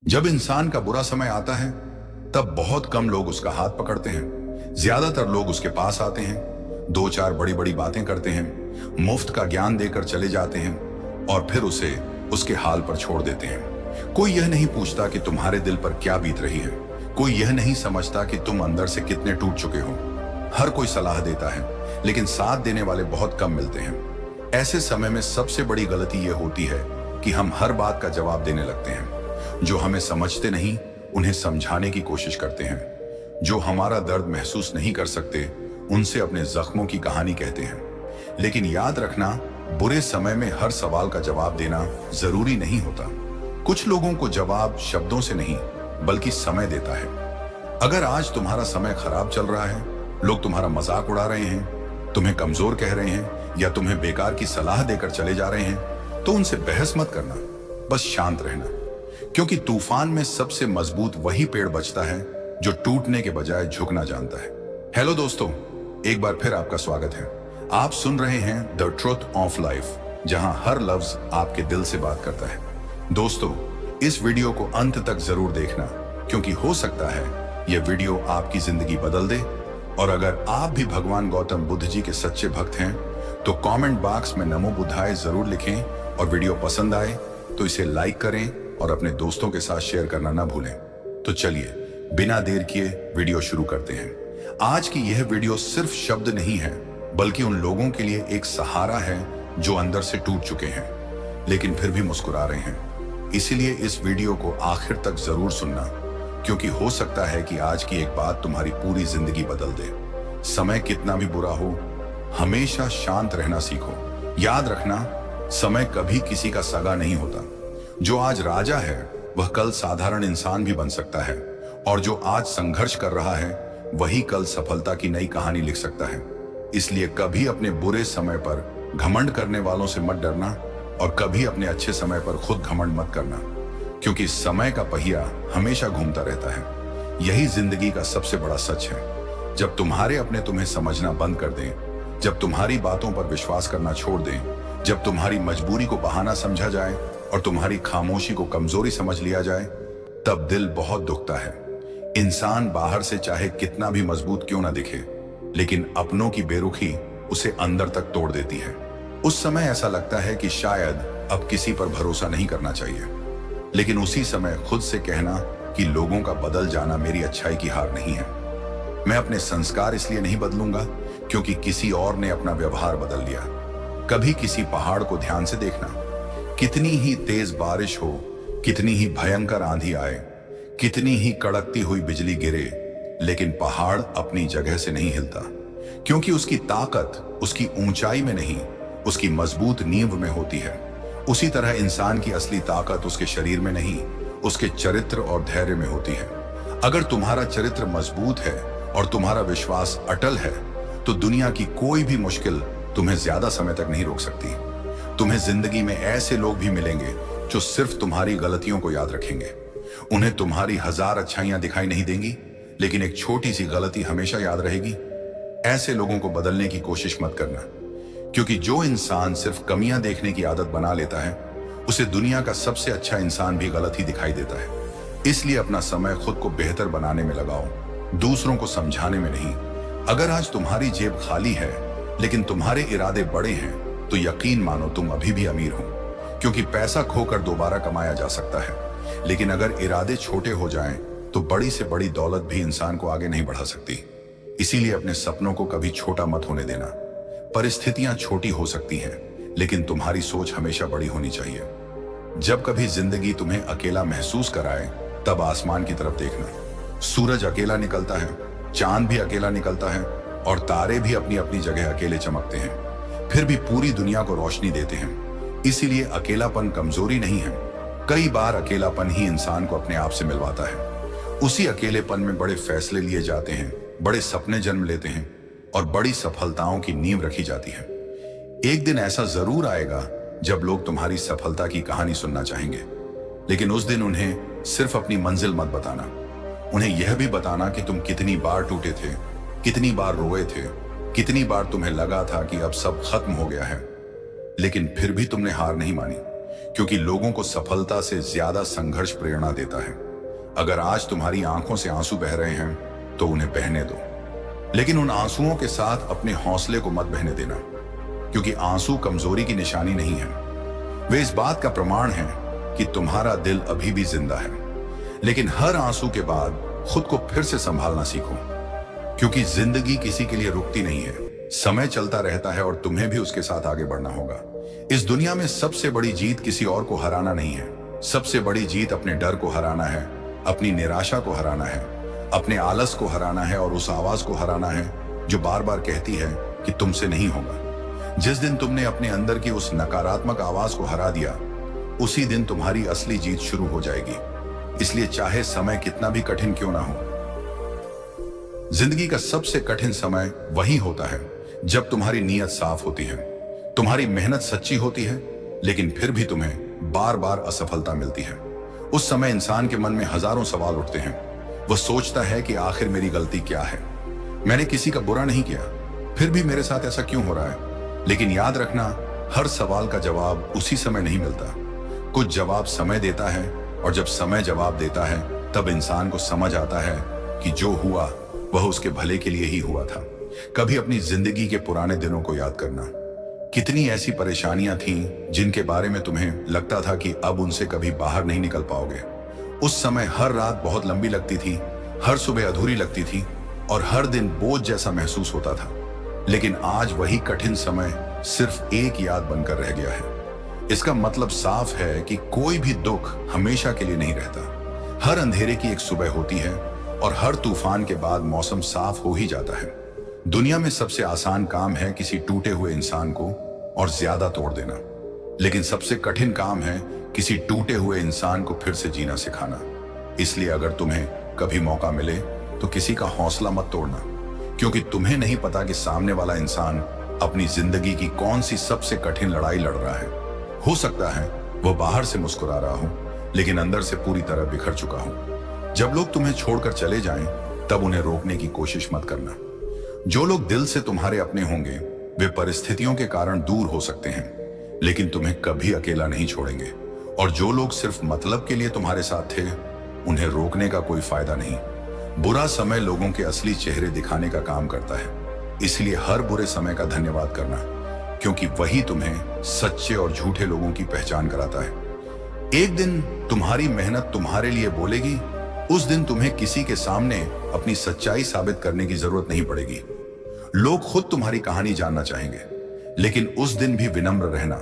जब इंसान का बुरा समय आता है तब बहुत कम लोग उसका हाथ पकड़ते हैं। ज्यादातर लोग उसके पास आते हैं, दो चार बड़ी बड़ी बातें करते हैं, मुफ्त का ज्ञान देकर चले जाते हैं और फिर उसे उसके हाल पर छोड़ देते हैं। कोई यह नहीं पूछता कि तुम्हारे दिल पर क्या बीत रही है। कोई यह नहीं समझता कि तुम अंदर से कितने टूट चुके हो। हर कोई सलाह देता है, लेकिन साथ देने वाले बहुत कम मिलते हैं। ऐसे समय में सबसे बड़ी गलती यह होती है कि हम हर बात का जवाब देने लगते हैं। जो हमें समझते नहीं उन्हें समझाने की कोशिश करते हैं। जो हमारा दर्द महसूस नहीं कर सकते उनसे अपने जख्मों की कहानी कहते हैं। लेकिन याद रखना, बुरे समय में हर सवाल का जवाब देना जरूरी नहीं होता। कुछ लोगों को जवाब शब्दों से नहीं बल्कि समय देता है। अगर आज तुम्हारा समय खराब चल रहा है, लोग तुम्हारा मजाक उड़ा रहे हैं, तुम्हें कमजोर कह रहे हैं या तुम्हें बेकार की सलाह देकर चले जा रहे हैं, तो उनसे बहस मत करना, बस शांत रहना। क्योंकि तूफान में सबसे मजबूत वही पेड़ बचता है जो टूटने के बजाय झुकना जानता है। हेलो दोस्तों, एक बार फिर आपका स्वागत है। आप सुन रहे हैं द ट्रुथ ऑफ लाइफ, जहां हर लफ्ज आपके दिल से बात करता है। दोस्तों, इस वीडियो को अंत तक जरूर देखना, क्योंकि हो सकता है यह वीडियो आपकी जिंदगी बदल दे। और अगर आप भी भगवान गौतम बुद्ध जी के सच्चे भक्त हैं तो कमेंट बॉक्स में नमो बुद्धाय जरूर लिखें, और वीडियो पसंद आए तो इसे लाइक करें और अपने दोस्तों के साथ शेयर करना ना भूलें। तो चलिए बिना देर किए वीडियो शुरू करते हैं। आज की यह वीडियो सिर्फ शब्द नहीं है, बल्कि उन लोगों के लिए एक सहारा है जो अंदर से टूट चुके हैं लेकिन फिर भी मुस्कुरा रहे हैं। इसीलिए इस वीडियो को आखिर तक जरूर सुनना, क्योंकि हो सकता है कि आज की एक बात तुम्हारी पूरी जिंदगी बदल दे। समय कितना भी बुरा हो, हमेशा शांत रहना सीखो। याद रखना, समय कभी किसी का सगा नहीं होता। जो आज राजा है वह कल साधारण इंसान भी बन सकता है, और जो आज संघर्ष कर रहा है वही कल सफलता की नई कहानी लिख सकता है। इसलिए कभी अपने बुरे समय पर घमंड करने वालों से मत डरना, और कभी अपने अच्छे समय पर खुद घमंड मत करना, क्योंकि समय का पहिया हमेशा घूमता रहता है। यही जिंदगी का सबसे बड़ा सच है। जब तुम्हारे अपने तुम्हें समझना बंद कर दें, जब तुम्हारी बातों पर विश्वास करना छोड़ दें, जब तुम्हारी मजबूरी को बहाना समझा जाए और तुम्हारी खामोशी को कमजोरी समझ लिया जाए, तब दिल बहुत दुखता है। इंसान बाहर से चाहे कितना भी मजबूत क्यों ना दिखे, लेकिन अपनों की बेरुखी उसे अंदर तक तोड़ देती है। उस समय ऐसा लगता है कि शायद अब किसी पर भरोसा नहीं करना चाहिए, लेकिन उसी समय खुद से कहना कि लोगों का बदल जाना मेरी अच्छाई की हार नहीं है। मैं अपने संस्कार इसलिए नहीं बदलूंगा क्योंकि किसी और ने अपना व्यवहार बदल लिया। कभी किसी पहाड़ को ध्यान से देखना, कितनी ही तेज बारिश हो, कितनी ही भयंकर आंधी आए, कितनी ही कड़कती हुई बिजली गिरे, लेकिन पहाड़ अपनी जगह से नहीं हिलता, क्योंकि उसकी ताकत उसकी ऊंचाई में नहीं, उसकी मजबूत नींव में होती है। उसी तरह इंसान की असली ताकत उसके शरीर में नहीं, उसके चरित्र और धैर्य में होती है। अगर तुम्हारा चरित्र मजबूत है और तुम्हारा विश्वास अटल है, तो दुनिया की कोई भी मुश्किल तुम्हें ज्यादा समय तक नहीं रोक सकती। तुम्हें जिंदगी में ऐसे लोग भी मिलेंगे जो सिर्फ तुम्हारी गलतियों को याद रखेंगे। उन्हें तुम्हारी हजार अच्छाइयां दिखाई नहीं देंगी, लेकिन एक छोटी सी गलती हमेशा याद रहेगी। ऐसे लोगों को बदलने की कोशिश मत करना, क्योंकि जो इंसान सिर्फ कमियां देखने की आदत बना लेता है, उसे दुनिया का सबसे अच्छा इंसान भी गलत ही दिखाई देता है। इसलिए अपना समय खुद को बेहतर बनाने में लगाओ, दूसरों को समझाने में नहीं। अगर आज तुम्हारी जेब खाली है लेकिन तुम्हारे इरादे बड़े हैं, तो यकीन मानो तुम अभी भी अमीर हो, क्योंकि पैसा खोकर दोबारा कमाया जा सकता है, लेकिन अगर इरादे छोटे हो जाएं, तो बड़ी से बड़ी दौलत भी इंसान को आगे नहीं बढ़ा सकती। इसीलिए अपने सपनों को कभी छोटा मत होने देना। परिस्थितियां छोटी हो सकती हैं, लेकिन तुम्हारी सोच हमेशा बड़ी होनी चाहिए। जब कभी जिंदगी तुम्हें अकेला महसूस कराए, तब आसमान की तरफ देखना। सूरज अकेला निकलता है, चांद भी अकेला निकलता है, और तारे भी अपनी अपनी जगह अकेले चमकते हैं, फिर भी पूरी दुनिया को रोशनी देते हैं। इसीलिए अकेलापन कमजोरी नहीं है। कई बार अकेलापन ही इंसान को अपने आप से मिलवाता है। उसी अकेलेपन में बड़े फैसले लिए जाते हैं, बड़े सपने जन्म लेते हैं, और बड़ी सफलताओं की नींव रखी जाती है। एक दिन ऐसा जरूर आएगा जब लोग तुम्हारी सफलता की कहानी सुनना चाहेंगे, लेकिन उस दिन उन्हें सिर्फ अपनी मंजिल मत बताना। उन्हें यह भी बताना कि तुम कितनी बार टूटे थे, कितनी बार रोए थे, कितनी बार तुम्हें लगा था कि अब सब खत्म हो गया है, लेकिन फिर भी तुमने हार नहीं मानी, क्योंकि लोगों को सफलता से ज्यादा संघर्ष प्रेरणा देता है। अगर आज तुम्हारी आंखों से आंसू बह रहे हैं तो उन्हें बहने दो, लेकिन उन आंसुओं के साथ अपने हौसले को मत बहने देना, क्योंकि आंसू कमजोरी की निशानी नहीं है। वे इस बात का प्रमाण है कि तुम्हारा दिल अभी भी जिंदा है। लेकिन हर आंसू के बाद खुद को फिर से संभालना सीखो, क्योंकि जिंदगी किसी के लिए रुकती नहीं है। समय चलता रहता है और तुम्हें भी उसके साथ आगे बढ़ना होगा। इस दुनिया में सबसे बड़ी जीत किसी और को हराना नहीं है। सबसे बड़ी जीत अपने डर को हराना है, अपनी निराशा को हराना है, अपने आलस को हराना है और उस आवाज को हराना है जो बार बार कहती है कि तुमसे नहीं होगा। जिस दिन तुमने अपने अंदर की उस नकारात्मक आवाज को हरा दिया, उसी दिन तुम्हारी असली जीत शुरू हो जाएगी। इसलिए चाहे समय कितना भी कठिन क्यों ना हो, जिंदगी का सबसे कठिन समय वही होता है जब तुम्हारी नीयत साफ होती है, तुम्हारी मेहनत सच्ची होती है, लेकिन फिर भी तुम्हें बार बार असफलता मिलती है। उस समय इंसान के मन में हजारों सवाल उठते हैं। वह सोचता है कि आखिर मेरी गलती क्या है, मैंने किसी का बुरा नहीं किया, फिर भी मेरे साथ ऐसा क्यों हो रहा है। लेकिन याद रखना, हर सवाल का जवाब उसी समय नहीं मिलता। कुछ जवाब समय देता है, और जब समय जवाब देता है तब इंसान को समझ आता है कि जो हुआ वह उसके भले के लिए ही हुआ था। कभी अपनी जिंदगी के पुराने दिनों को याद करना। कितनी ऐसी परेशानियां थीं जिनके बारे में तुम्हें लगता था कि अब उनसे कभी बाहर नहीं निकल पाओगे। उस समय हर रात बहुत लंबी लगती थी, हर सुबह अधूरी लगती थी और हर दिन बोझ जैसा महसूस होता था। लेकिन आज वही कठिन समय सिर्फ एक याद बनकर रह गया है। इसका मतलब साफ है कि कोई भी दुख हमेशा के लिए नहीं रहता। हर अंधेरे की एक सुबह होती है और हर तूफान के बाद मौसम साफ हो ही जाता है। दुनिया में सबसे आसान काम है किसी टूटे हुए इंसान को और ज्यादा तोड़ देना, लेकिन सबसे कठिन काम है किसी टूटे हुए इंसान को फिर से जीना सिखाना। इसलिए अगर तुम्हें कभी मौका मिले तो किसी का हौसला मत तोड़ना, क्योंकि तुम्हें नहीं पता कि सामने वाला इंसान अपनी जिंदगी की कौन सी सबसे कठिन लड़ाई लड़ रहा है। हो सकता है वह बाहर से मुस्कुरा रहा हो, लेकिन अंदर से पूरी तरह बिखर चुका हो। जब लोग तुम्हें छोड़कर चले जाएं, तब उन्हें रोकने की कोशिश मत करना। जो लोग दिल से तुम्हारे अपने होंगे, वे परिस्थितियों के कारण दूर हो सकते हैं, लेकिन तुम्हें कभी अकेला नहीं छोड़ेंगे। और जो लोग सिर्फ मतलब के लिए तुम्हारे साथ थे, उन्हें रोकने का कोई फायदा नहीं। बुरा समय लोगों के असली चेहरे दिखाने का काम करता है। इसलिए हर बुरे समय का धन्यवाद करना, क्योंकि वही तुम्हें सच्चे और झूठे लोगों की पहचान कराता है। एक दिन तुम्हारी मेहनत तुम्हारे लिए बोलेगी। उस दिन तुम्हें किसी के सामने अपनी सच्चाई साबित करने की जरूरत नहीं पड़ेगी। लोग खुद तुम्हारी कहानी जानना चाहेंगे, लेकिन उस दिन भी विनम्र रहना,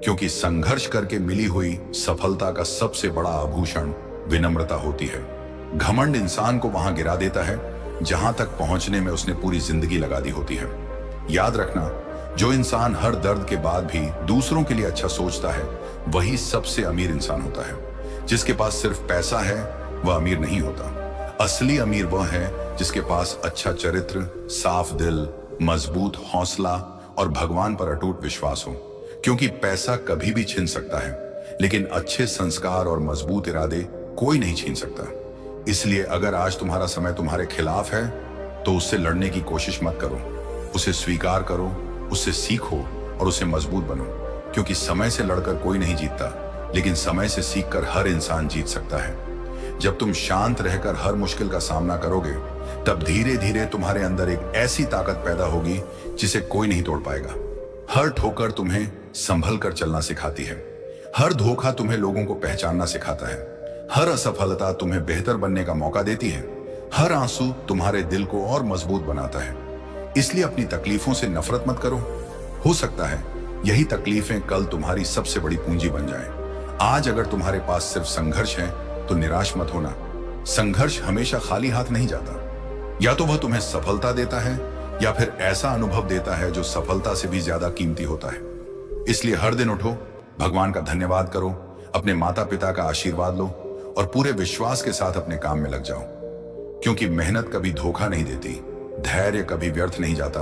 क्योंकि संघर्ष करके मिली हुई सफलता का सबसे बड़ा आभूषण विनम्रता होती है। घमंड इंसान को वहां गिरा देता है जहां तक पहुंचने में उसने पूरी जिंदगी लगा दी होती है। याद रखना, जो इंसान हर दर्द के बाद भी दूसरों के लिए अच्छा सोचता है, वही सबसे अमीर इंसान होता है। जिसके पास सिर्फ पैसा है वह अमीर नहीं होता। असली अमीर वह है जिसके पास अच्छा चरित्र, साफ दिल, मजबूत हौसला और भगवान पर अटूट विश्वास हो। क्योंकि पैसा कभी भी छीन सकता है, लेकिन अच्छे संस्कार और मजबूत इरादे कोई नहीं छीन सकता। इसलिए अगर आज तुम्हारा समय तुम्हारे खिलाफ है, तो उससे लड़ने की कोशिश मत करो। उसे स्वीकार करो, उससे सीखो और उसे मजबूत बनो। क्योंकि समय से लड़कर कोई नहीं जीतता, लेकिन समय से सीखकर हर इंसान जीत सकता है। जब तुम शांत रहकर हर मुश्किल का सामना करोगे, तब धीरे धीरे तुम्हारे अंदर एक ऐसी ताकत पैदा होगी जिसे कोई नहीं तोड़ पाएगा। हर ठोकर तुम्हें संभल कर चलना सिखाती है। हर धोखा तुम्हें लोगों को पहचानना सिखाता है। हर असफलता तुम्हें बेहतर बनने का मौका देती है। हर आंसू तुम्हारे दिल को और मजबूत बनाता है। इसलिए अपनी तकलीफों से नफरत मत करो। हो सकता है यही तकलीफें कल तुम्हारी सबसे बड़ी पूंजी बन जाएं। आज अगर तुम्हारे पास सिर्फ संघर्ष है तो निराश मत होना। संघर्ष हमेशा खाली हाथ नहीं जाता। या तो वह तुम्हें सफलता देता है या फिर ऐसा अनुभव देता है जो सफलता से भी ज्यादा कीमती होता है। इसलिए हर दिन उठो, भगवान का धन्यवाद करो, अपने माता पिता का आशीर्वाद लो और पूरे विश्वास के साथ अपने काम में लग जाओ। क्योंकि मेहनत कभी धोखा नहीं देती, धैर्य कभी व्यर्थ नहीं जाता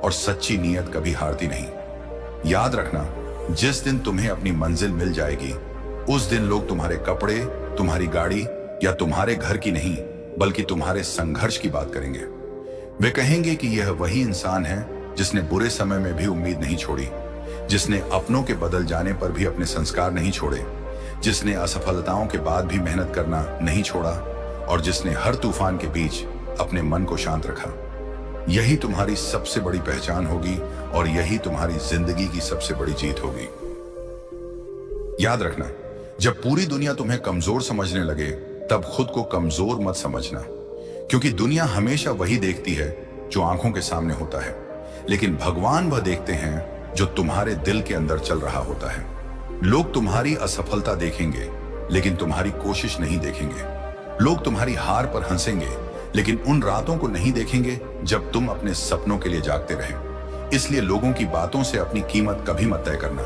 और सच्ची नीयत कभी हारती नहीं। याद रखना, जिस दिन तुम्हें अपनी मंजिल मिल जाएगी, उस दिन लोग तुम्हारे कपड़े, तुम्हारी गाड़ी या तुम्हारे घर की नहीं, बल्कि तुम्हारे संघर्ष की बात करेंगे। वे कहेंगे कि यह वही इंसान है जिसने बुरे समय में भी उम्मीद नहीं छोड़ी, जिसने अपनों के बदल जाने पर भी अपने संस्कार नहीं छोड़े जिसने असफलताओं के बाद भी मेहनत करना नहीं छोड़ा और जिसने हर तूफान के बीच अपने मन को शांत रखा। यही तुम्हारी सबसे बड़ी पहचान होगी और यही तुम्हारी जिंदगी की सबसे बड़ी जीत होगी। याद रखना, जब पूरी दुनिया तुम्हें कमजोर समझने लगे तब खुद को कमजोर मत समझना, क्योंकि दुनिया हमेशा वही देखती है जो आंखों के सामने होता है, लेकिन भगवान वह देखते हैं जो तुम्हारे दिल के अंदर चल रहा होता है। लोग तुम्हारी असफलता देखेंगे लेकिन तुम्हारी कोशिश नहीं देखेंगे। लोग तुम्हारी हार पर हंसेंगे लेकिन उन रातों को नहीं देखेंगे जब तुम अपने सपनों के लिए जागते रहे। इसलिए लोगों की बातों से अपनी कीमत कभी मत तय करना।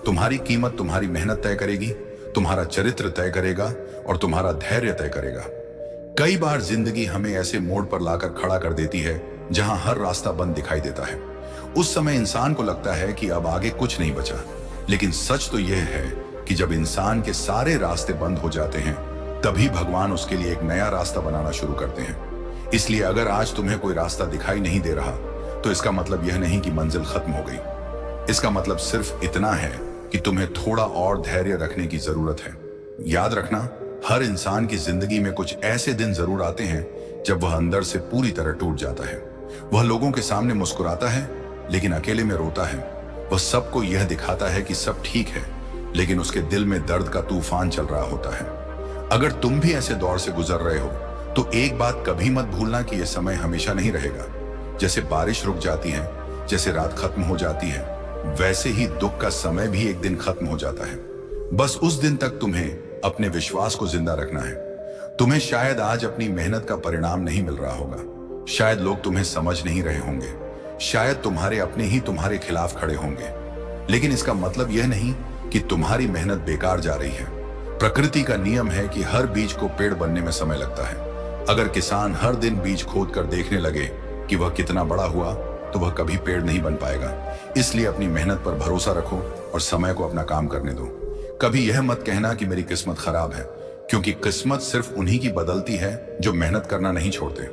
तुम्हारी कीमत तुम्हारी मेहनत तय करेगी, तुम्हारा चरित्र तय करेगा और तुम्हारा धैर्य तय करेगा। कई बार जिंदगी हमें ऐसे मोड़ पर लाकर खड़ा कर देती है जहां हर रास्ता बंद दिखाई देता है। उस समय इंसान को लगता है कि अब आगे कुछ नहीं बचा, लेकिन सच तो यह है कि जब इंसान के सारे रास्ते बंद हो जाते हैं तभी भगवान उसके लिए एक नया रास्ता बनाना शुरू करते हैं। इसलिए अगर आज तुम्हें कोई रास्ता दिखाई नहीं दे रहा तो इसका मतलब यह नहीं कि मंजिल खत्म हो गई। इसका मतलब सिर्फ इतना है कि तुम्हें थोड़ा और धैर्य रखने की जरूरत है। याद रखना, हर इंसान की जिंदगी में कुछ ऐसे दिन जरूर आते हैं जब वह अंदर से पूरी तरह टूट जाता है। वह लोगों के सामने मुस्कुराता है लेकिन अकेले में रोता है। वह सबको यह दिखाता है कि सब ठीक है, लेकिन उसके दिल में दर्द का तूफान चल रहा होता है। अगर तुम भी ऐसे दौर से गुजर रहे हो तो एक बात कभी मत भूलना कि यह समय हमेशा नहीं रहेगा। जैसे बारिश रुक जाती है, जैसे रात खत्म हो जाती है, वैसे ही दुख का समय भी एक दिन खत्म हो जाता है। बस उस दिन तक तुम्हें अपने विश्वास को जिंदा रखना है। तुम्हें शायद आज अपनी मेहनत का परिणाम नहीं मिल रहा होगा, शायद लोग तुम्हें समझ नहीं रहे होंगे, शायद तुम्हारे अपने ही तुम्हारे खिलाफ खड़े होंगे, लेकिन इसका मतलब यह नहीं कि तुम्हारी मेहनत बेकार जा रही है। प्रकृति का नियम है कि हर बीज को पेड़ बनने में समय लगता है। अगर किसान हर दिन बीज खोद कर देखने लगे कि वह कितना बड़ा हुआ तो वह कभी पेड़ नहीं बन पाएगा। इसलिए अपनी मेहनत पर भरोसा रखो और समय को अपना काम करने दो। कभी यह मत कहना कि मेरी किस्मत खराब है, क्योंकि किस्मत सिर्फ उन्हीं की बदलती है जो मेहनत करना नहीं छोड़ते।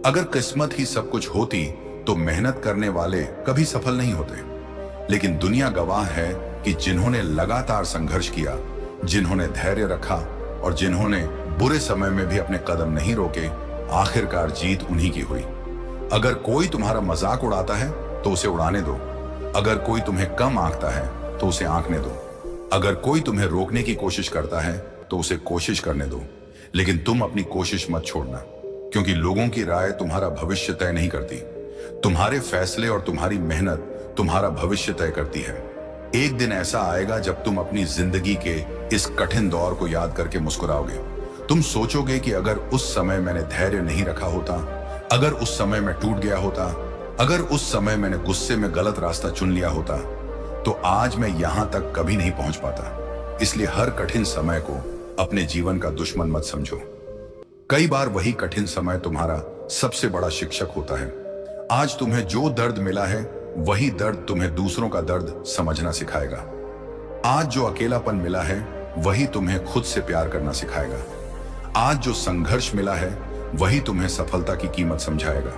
अगर किस्मत ही सब कुछ होती तो मेहनत करने वाले कभी सफल नहीं होते। लेकिन दुनिया गवाह है कि जिन्होंने लगातार संघर्ष किया, जिन्होंने धैर्य रखा और जिन्होंने बुरे समय में भी अपने कदम नहीं रोके, आखिरकार जीत उन्हीं की हुई। अगर कोई तुम्हारा मजाक उड़ाता है तो उसे उड़ाने दो। अगर कोई तुम्हें कम आंकता है तो उसे आंकने दो। अगर कोई तुम्हें रोकने की कोशिश करता है तो उसे कोशिश करने दो, लेकिन तुम अपनी कोशिश मत छोड़ना, क्योंकि लोगों की राय तुम्हारा भविष्य तय नहीं करती। तुम्हारे फैसले और तुम्हारी मेहनत तुम्हारा भविष्य तय करती है। एक दिन ऐसा आएगा जब तुम अपनी जिंदगी के इस कठिन दौर को याद करके मुस्कुराओगे। तुम सोचोगे कि अगर उस समय मैंने धैर्य नहीं रखा होता, अगर उस समय मैं टूट गया होता, अगर उस समय मैंने गुस्से में गलत रास्ता चुन लिया होता, तो आज मैं यहां तक कभी नहीं पहुंच पाता। इसलिए हर कठिन समय को अपने जीवन का दुश्मन मत समझो। कई बार वही कठिन समय तुम्हारा सबसे बड़ा शिक्षक होता है। आज तुम्हें जो दर्द मिला है वही दर्द तुम्हें दूसरों का दर्द समझना सिखाएगा। आज जो अकेलापन मिला है वही तुम्हें खुद से प्यार करना सिखाएगा। आज जो संघर्ष मिला है वही तुम्हें सफलता की कीमत समझाएगा।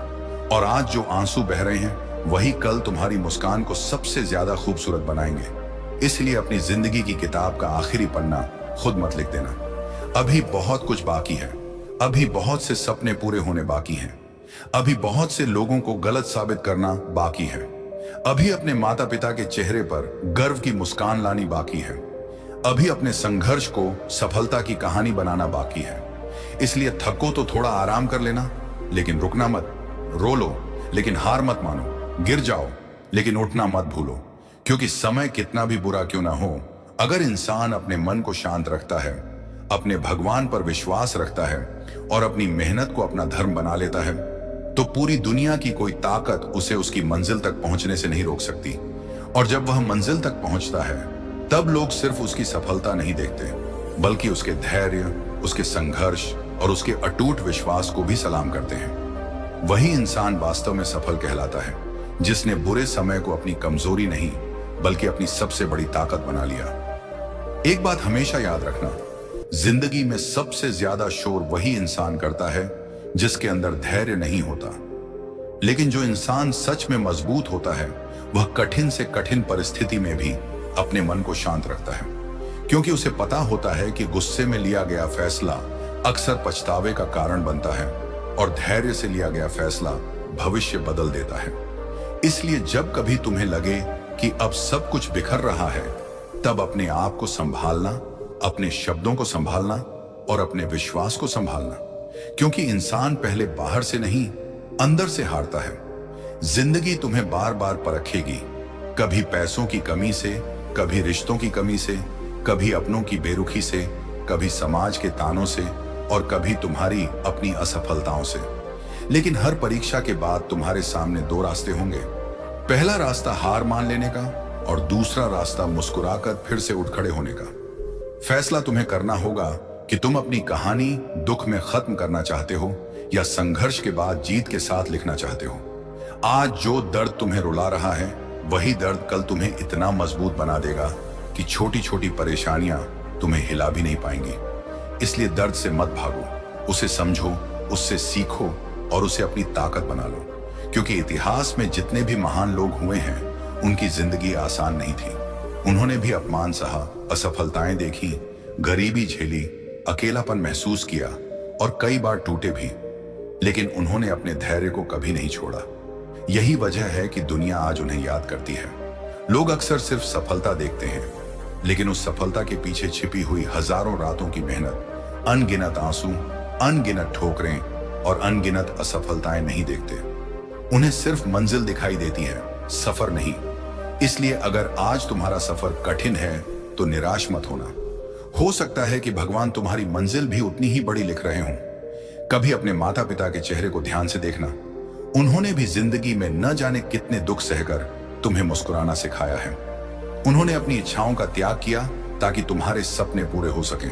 और आज जो आंसू बह रहे हैं वही कल तुम्हारी मुस्कान को सबसे ज्यादा खूबसूरत बनाएंगे। इसलिए अपनी जिंदगी की किताब का आखिरी पन्ना खुद मत लिख देना। अभी बहुत कुछ बाकी है, अभी बहुत से सपने पूरे होने बाकी हैं, अभी बहुत से लोगों को गलत साबित करना बाकी है, अभी अपने माता पिता के चेहरे पर गर्व की मुस्कान लानी बाकी है, अभी अपने संघर्ष को सफलता की कहानी बनाना बाकी है। इसलिए थको तो थोड़ा आराम कर लेना, लेकिन रुकना मत। रो लो लेकिन हार मत मानो। गिर जाओ लेकिन उठना मत भूलो, क्योंकि समय कितना भी बुरा क्यों ना हो, अगर इंसान अपने मन को शांत रखता है, अपने भगवान पर विश्वास रखता है और अपनी मेहनत को अपना धर्म बना लेता है, तो पूरी दुनिया की कोई ताकत उसे उसकी मंजिल तक पहुंचने से नहीं रोक सकती। और जब वह मंजिल तक पहुंचता है तब लोग सिर्फ उसकी सफलता नहीं देखते, बल्कि उसके धैर्य, उसके संघर्ष और उसके अटूट विश्वास को भी सलाम करते हैं। वही इंसान वास्तव में सफल कहलाता है जिसने बुरे समय को अपनी कमजोरी नहीं बल्कि अपनी सबसे बड़ी ताकत बना लिया। एक बात हमेशा याद रखना, जिंदगी में सबसे ज्यादा शोर वही इंसान करता है जिसके अंदर धैर्य नहीं होता। लेकिन जो इंसान सच में मजबूत होता है वह कठिन से कठिन परिस्थिति में भी अपने मन को शांत रखता है, क्योंकि उसे पता होता है कि गुस्से में लिया गया फैसला अक्सर पछतावे का कारण बनता है और धैर्य से लिया गया फैसला भविष्य बदल देता है। इसलिए जब कभी तुम्हें लगे कि अब सब कुछ बिखर रहा है, तब अपने आप को संभालना, अपने शब्दों को संभालना और अपने विश्वास को संभालना, क्योंकि इंसान पहले बाहर से नहीं अंदर से हारता है। जिंदगी तुम्हें बार बार परखेगी, कभी पैसों की कमी से, कभी रिश्तों की कमी से, कभी अपनों की बेरुखी से, कभी समाज के तानों से और कभी तुम्हारी अपनी असफलताओं से। लेकिन हर परीक्षा के बाद तुम्हारे सामने दो रास्ते होंगे। पहला रास्ता हार मान लेने का और दूसरा रास्ता मुस्कुराकर फिर से उठ खड़े होने का। फैसला तुम्हें करना होगा कि तुम अपनी कहानी दुख में खत्म करना चाहते हो या संघर्ष के बाद जीत के साथ लिखना चाहते हो। आज जो दर्द तुम्हें रुला रहा है, वही दर्द कल तुम्हें इतना मजबूत बना देगा कि छोटी छोटी परेशानियां तुम्हें हिला भी नहीं पाएंगी। इसलिए दर्द से मत भागो, उसे समझो, उससे सीखो और उसे अपनी ताकत बना लो। क्योंकि इतिहास में जितने भी महान लोग हुए हैं, उनकी जिंदगी आसान नहीं थी। उन्होंने भी अपमान सहा, असफलताएं देखी, गरीबी झेली, अकेलापन महसूस किया और कई बार टूटे भी, लेकिन उन्होंने अपने धैर्य को कभी नहीं छोड़ा। यही वजह है कि दुनिया आज उन्हें याद करती है। लोग अक्सर सिर्फ सफलता देखते हैं, लेकिन उस सफलता के पीछे छिपी हुई हजारों रातों की मेहनत, अनगिनत आंसू, अनगिनत ठोकरें और अनगिनत असफलताएं नहीं देखते। उन्हें सिर्फ मंजिल दिखाई देती है, सफर नहीं। इसलिए अगर आज तुम्हारा सफर कठिन है तो निराश मत होना। हो सकता है कि भगवान तुम्हारी मंजिल भी उतनी ही बड़ी लिख रहे हों। कभी अपने माता पिता के चेहरे को ध्यान से देखना। उन्होंने भी जिंदगी में न जाने कितने दुख सहकर तुम्हें मुस्कुराना सिखाया है। उन्होंने अपनी इच्छाओं का त्याग किया ताकि तुम्हारे सपने पूरे हो सकें।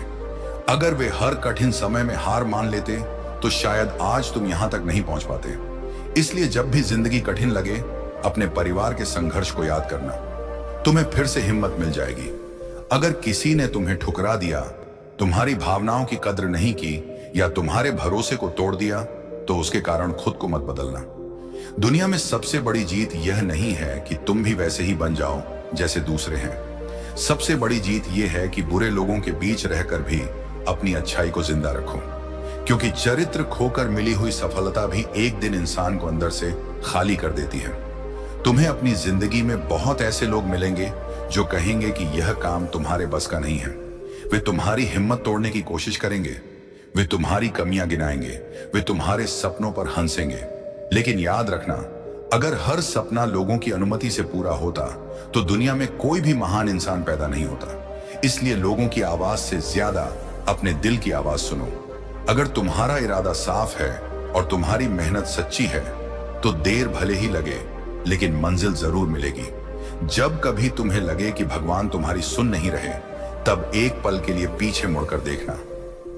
अगर वे हर कठिन समय में हार मान लेते तो शायद आज तुम यहां तक नहीं पहुंच पाते। इसलिए जब भी जिंदगी कठिन लगे, अपने परिवार के संघर्ष को याद करना, तुम्हें फिर से हिम्मत मिल जाएगी। अगर किसी ने तुम्हें ठुकरा दिया, तुम्हारी भावनाओं की कद्र नहीं की या तुम्हारे भरोसे को तोड़ दिया, तो उसके कारण खुद को मत बदलना। दुनिया में सबसे बड़ी जीत यह नहीं है कि तुम भी वैसे ही बन जाओ जैसे दूसरे हैं। सबसे बड़ी जीत यह है कि बुरे लोगों के बीच रहकर भी अपनी अच्छाई को जिंदा रखो, क्योंकि चरित्र खोकर मिली हुई सफलता भी एक दिन इंसान को अंदर से खाली कर देती है। तुम्हें अपनी जिंदगी में बहुत ऐसे लोग मिलेंगे जो कहेंगे कि यह काम तुम्हारे बस का नहीं है। वे तुम्हारी हिम्मत तोड़ने की कोशिश करेंगे, वे तुम्हारी कमियां गिनाएंगे, वे तुम्हारे सपनों पर हंसेंगे। लेकिन याद रखना, अगर हर सपना लोगों की अनुमति से पूरा होता तो दुनिया में कोई भी महान इंसान पैदा नहीं होता। इसलिए लोगों की आवाज से ज्यादा अपने दिल की आवाज सुनो। अगर तुम्हारा इरादा साफ है और तुम्हारी मेहनत सच्ची है तो देर भले ही लगे, लेकिन मंजिल जरूर मिलेगी। जब कभी तुम्हें लगे कि भगवान तुम्हारी सुन नहीं रहे, तब एक पल के लिए पीछे मुड़कर देखना।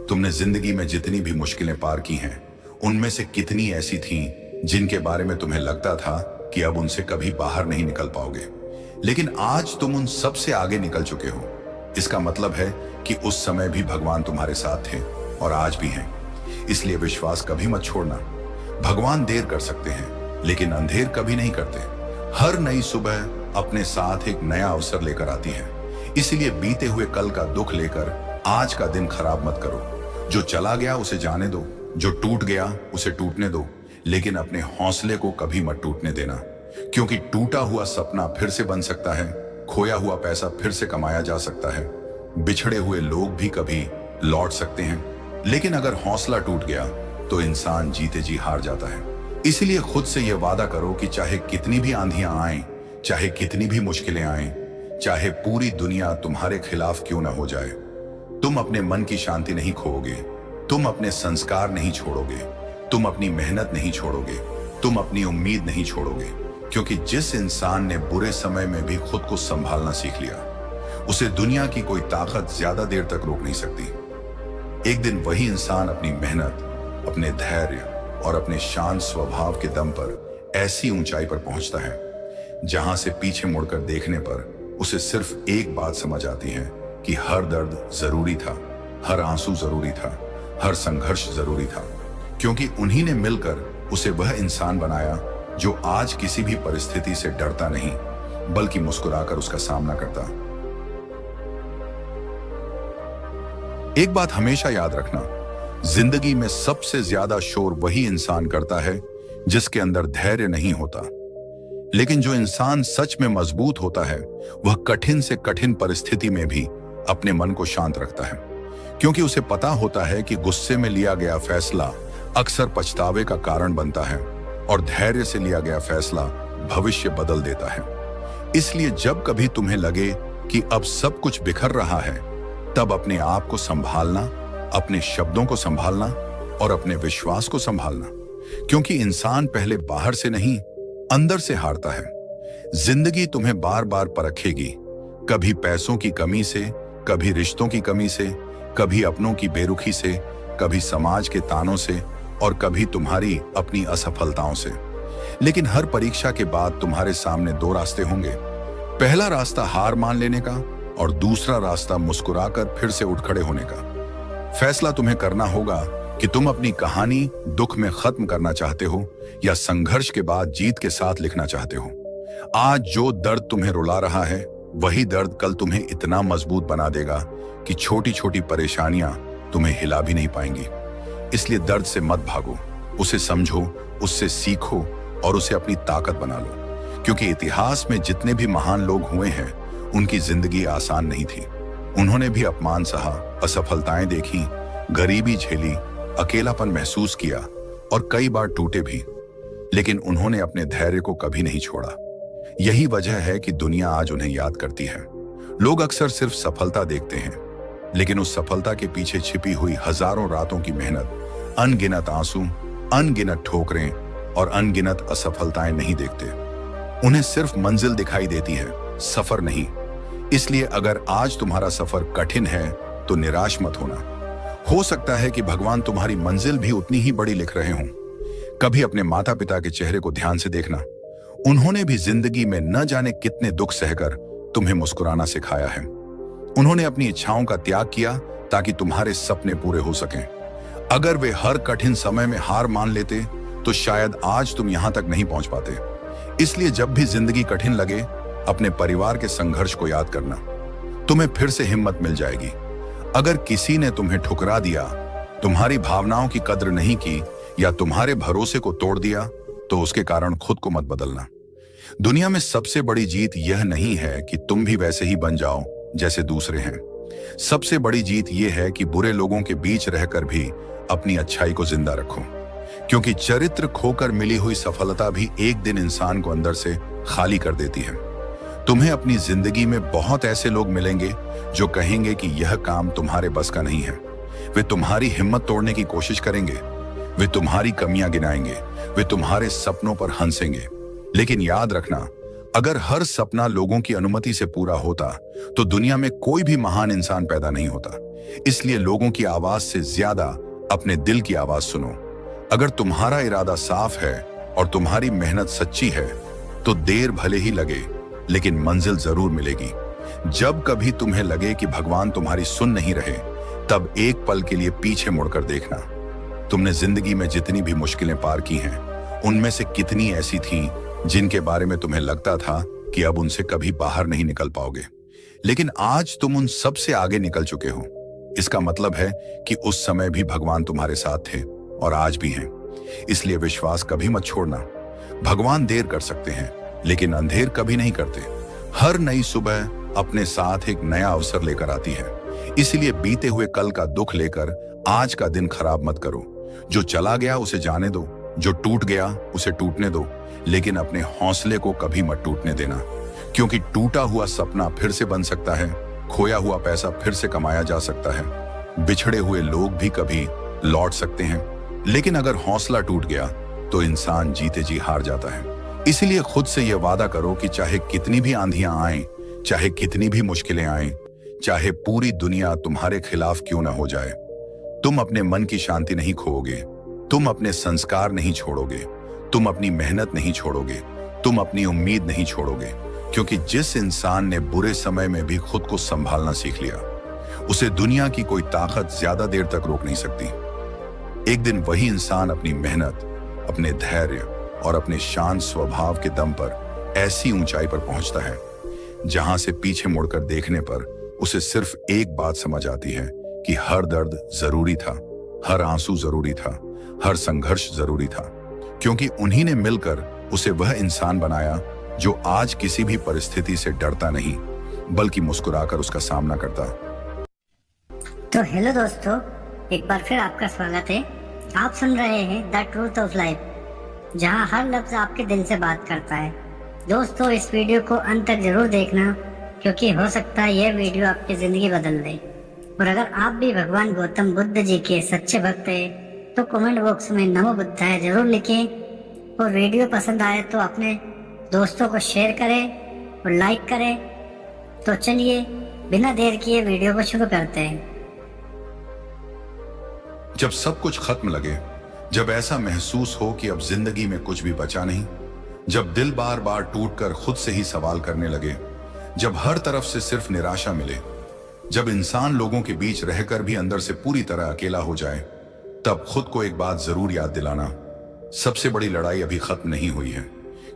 तुमने जिंदगी में जितनी भी मुश्किलें पार की हैं, उनमें से कितनी ऐसी थीं जिनके बारे में तुम्हें लगता था कि अब उनसे कभी बाहर नहीं निकल पाओगे, लेकिन आज तुम उन सब से आगे निकल चुके हो। इसका मतलब है कि उस समय भी भगवान तुम्हारे साथ थे और आज भी हैं। इसलिए विश्वास कभी मत छोड़ना। भगवान देर कर सकते हैं, लेकिन अंधेर कभी नहीं करते। हर नई सुबह अपने साथ एक नया अवसर लेकर आती है। इसलिए बीते हुए कल का दुख लेकर आज का दिन खराब मत करो। जो चला गया उसे जाने दो, जो टूट गया उसे टूटने दो, लेकिन अपने हौसले को कभी मत टूटने देना, क्योंकि टूटा हुआ सपना फिर से बन सकता है, खोया हुआ पैसा फिर से कमाया जा सकता है, बिछड़े हुए लोग भी कभी लौट सकते हैं। लेकिन अगर हौसला टूट गया तो इंसान जीते जी हार जाता है। इसलिए खुद से यह वादा करो कि चाहे कितनी भी आंधियां आएं, चाहे कितनी भी मुश्किलें आएं, चाहे पूरी दुनिया तुम्हारे खिलाफ क्यों न हो जाए, तुम अपने मन की शांति नहीं खोओगे, तुम अपने संस्कार नहीं छोड़ोगे, तुम अपनी मेहनत नहीं छोड़ोगे, तुम अपनी उम्मीद नहीं छोड़ोगे। क्योंकि जिस इंसान ने बुरे समय में भी खुद को संभालना सीख लिया, उसे दुनिया की कोई ताकत ज्यादा देर तक रोक नहीं सकती। एक दिन वही इंसान अपनी मेहनत, अपने धैर्य और अपने शांत स्वभाव के दम पर ऐसी ऊंचाई पर पहुंचता है जहां से पीछे मुड़कर देखने पर उसे सिर्फ एक बात समझ आती है कि हर दर्द जरूरी था, हर आंसू जरूरी था, हर संघर्ष जरूरी था, क्योंकि उन्हीं ने मिलकर उसे वह इंसान बनाया जो आज किसी भी परिस्थिति से डरता नहीं, बल्कि मुस्कुराकर उसका सामना करता। एक बात हमेशा याद रखना, जिंदगी में सबसे ज्यादा शोर वही इंसान करता है जिसके अंदर धैर्य नहीं होता। लेकिन जो इंसान सच में मजबूत होता है वह कठिन से कठिन परिस्थिति में भी अपने मन को शांत रखता है, क्योंकि उसे पता होता है कि गुस्से में लिया गया फैसला अक्सर पछतावे का कारण बनता है और धैर्य से लिया गया फैसला भविष्य बदल देता है। इसलिए जब कभी तुम्हें लगे कि अब सब कुछ बिखर रहा है, तब अपने आप को संभालना, अपने शब्दों को संभालना और अपने विश्वास को संभालना, क्योंकि इंसान पहले बाहर से नहीं अंदर से हारता है। जिंदगी तुम्हें बार बार परखेगी, कभी पैसों की कमी से, कभी रिश्तों की कमी से, कभी अपनों की बेरुखी से, कभी समाज के तानों से और कभी तुम्हारी अपनी असफलताओं से। लेकिन हर परीक्षा के बाद तुम्हारे सामने दो रास्ते होंगे। पहला रास्ता हार मान लेने का और दूसरा रास्ता मुस्कुराकर फिर से उठ खड़े होने का। फैसला तुम्हें करना होगा कि तुम अपनी कहानी दुख में खत्म करना चाहते हो या संघर्ष के बाद जीत के साथ लिखना चाहते हो। आज जो दर्द तुम्हें रुला रहा है वही दर्द कल तुम्हें इतना मजबूत बना देगा कि छोटी छोटी परेशानियां तुम्हें हिला भी नहीं पाएंगी। इसलिए दर्द से मत भागो, उसे समझो, उससे सीखो और उसे अपनी ताकत बना लो, क्योंकि इतिहास में जितने भी महान लोग हुए हैं उनकी जिंदगी आसान नहीं थी। उन्होंने भी अपमान सहा, असफलताएं देखी, गरीबी झेली, अकेलापन महसूस किया और कई बार टूटे भी, लेकिन उन्होंने अपने धैर्य को कभी नहीं छोड़ा। यही वजह है कि दुनिया आज उन्हें याद करती है। लोग अक्सर सिर्फ सफलता देखते हैं, लेकिन उस सफलता के पीछे छिपी हुई हजारों रातों की मेहनत, अनगिनत आंसू, अनगिनत ठोकरें और अनगिनत असफलताएं नहीं देखते। उन्हें सिर्फ मंजिल दिखाई देती है, सफर नहीं। इसलिए अगर आज तुम्हारा सफर कठिन है तो निराश मत होना। हो सकता है कि भगवान तुम्हारी मंजिल भी उतनी ही बड़ी लिख रहे हों। कभी अपने माता पिता के चेहरे को ध्यान से देखना। उन्होंने भी जिंदगी में न जाने कितने दुख सहकर तुम्हें मुस्कुराना सिखाया है। उन्होंने अपनी इच्छाओं का त्याग किया ताकि तुम्हारे सपने पूरे हो सकें। अगर वे हर कठिन समय में हार मान लेते तो शायद आज तुम यहां तक नहीं पहुंच पाते। इसलिए जब भी जिंदगी कठिन लगे, अपने परिवार के संघर्ष को याद करना, तुम्हें फिर से हिम्मत मिल जाएगी। अगर किसी ने तुम्हें ठुकरा दिया, तुम्हारी भावनाओं की कद्र नहीं की या तुम्हारे भरोसे को तोड़ दिया, तो उसके कारण खुद को मत बदलना। दुनिया में सबसे बड़ी जीत यह नहीं है कि तुम भी वैसे ही बन जाओ जैसे दूसरे हैं। सबसे बड़ी जीत यह है कि बुरे लोगों के बीच रहकर भी अपनी अच्छाई को जिंदा रखो, क्योंकि चरित्र खोकर मिली हुई सफलता भी एक दिन इंसान को अंदर से खाली कर देती है। तुम्हें अपनी जिंदगी में बहुत ऐसे लोग मिलेंगे जो कहेंगे कि यह काम तुम्हारे बस का नहीं है। वे तुम्हारी हिम्मत तोड़ने की कोशिश करेंगे, वे तुम्हारी कमियां गिनाएंगे, वे तुम्हारे सपनों पर हंसेंगे। लेकिन याद रखना, अगर हर सपना लोगों की अनुमति से पूरा होता तो दुनिया में कोई भी महान इंसान पैदा नहीं होता। इसलिए लोगों की आवाज से ज्यादा अपने दिल की आवाज सुनो। अगर तुम्हारा इरादा साफ है और तुम्हारी मेहनत सच्ची है तो देर भले ही लगे, लेकिन मंजिल जरूर मिलेगी। जब कभी तुम्हें लगे कि भगवान तुम्हारी सुन नहीं रहे, तब एक पल के लिए पीछे मुड़कर देखना। तुमने जिंदगी में जितनी भी मुश्किलें पार की हैं, उनमें से कितनी ऐसी थीं जिनके बारे में तुम्हें लगता था कि अब उनसे कभी बाहर नहीं निकल पाओगे, लेकिन आज तुम उन सब से आगे निकल चुके हो। इसका मतलब है कि उस समय भी भगवान तुम्हारे साथ थे और आज भी हैं। इसलिए विश्वास कभी मत छोड़ना। भगवान देर कर सकते हैं, लेकिन अंधेर कभी नहीं करते। हर नई सुबह अपने साथ एक नया अवसर लेकर आती है। इसलिए बीते हुए कल का दुख लेकर आज का दिन खराब मत करो। जो चला गया उसे जाने दो, जो टूट गया उसे टूटने दो, लेकिन अपने हौसले को कभी मत टूटने देना, क्योंकि टूटा हुआ सपना फिर से बन सकता है, खोया हुआ पैसा फिर से कमाया जा सकता है, बिछड़े हुए लोग भी कभी लौट सकते हैं। लेकिन अगर हौसला टूट गया तो इंसान जीते जी हार जाता है। इसीलिए खुद से यह वादा करो कि चाहे कितनी भी आंधियां आएं, चाहे कितनी भी मुश्किलें आएं, चाहे पूरी दुनिया तुम्हारे खिलाफ क्यों ना हो जाए, तुम अपने मन की शांति नहीं खोओगे, तुम अपने संस्कार नहीं छोड़ोगे, तुम अपनी मेहनत नहीं छोड़ोगे, तुम अपनी उम्मीद नहीं छोड़ोगे। क्योंकि जिस इंसान ने बुरे समय में भी खुद को संभालना सीख लिया, उसे दुनिया की कोई ताकत ज्यादा देर तक रोक नहीं सकती। एक दिन वही इंसान अपनी मेहनत, अपने धैर्य और अपने शांत स्वभाव के दम पर ऐसी ऊंचाई पर पहुंचता है जहां से पीछे मुड़कर देखने पर उसे सिर्फ एक बात समझ आती है कि हर दर्द जरूरी था, हर आंसू जरूरी था, हर संघर्ष जरूरी था, क्योंकि उन्हीं ने मिलकर उसे वह इंसान बनाया जो आज किसी भी परिस्थिति से डरता नहीं, बल्कि मुस्कुराकर उसका सामना करता। तो हेलो दोस्तों, एक बार फिर आपका स्वागत है। आप सुन रहे हैं द ट्रूथ ऑफ लाइफ, जहां हर लफ्ज आपके दिल से बात करता है। दोस्तों, इस वीडियो को अंत तक जरूर देखना, क्योंकि हो सकता है यह वीडियो आपकी जिंदगी बदल दे। और अगर आप भी भगवान गौतम बुद्ध जी के सच्चे भक्त हैं तो कमेंट बॉक्स में नमो बुद्धाय जरूर लिखें। और वीडियो पसंद आए तो अपने दोस्तों को शेयर करें और लाइक करें। तो चलिए बिना देर किए वीडियो को शुरू करते हैं। जब सब कुछ खत्म लगे, जब ऐसा महसूस हो कि अब जिंदगी में कुछ भी बचा नहीं, जब दिल बार बार टूटकर खुद से ही सवाल करने लगे, जब हर तरफ से सिर्फ निराशा मिले, जब इंसान लोगों के बीच रहकर भी अंदर से पूरी तरह अकेला हो जाए, तब खुद को एक बात जरूर याद दिलाना, सबसे बड़ी लड़ाई अभी खत्म नहीं हुई है।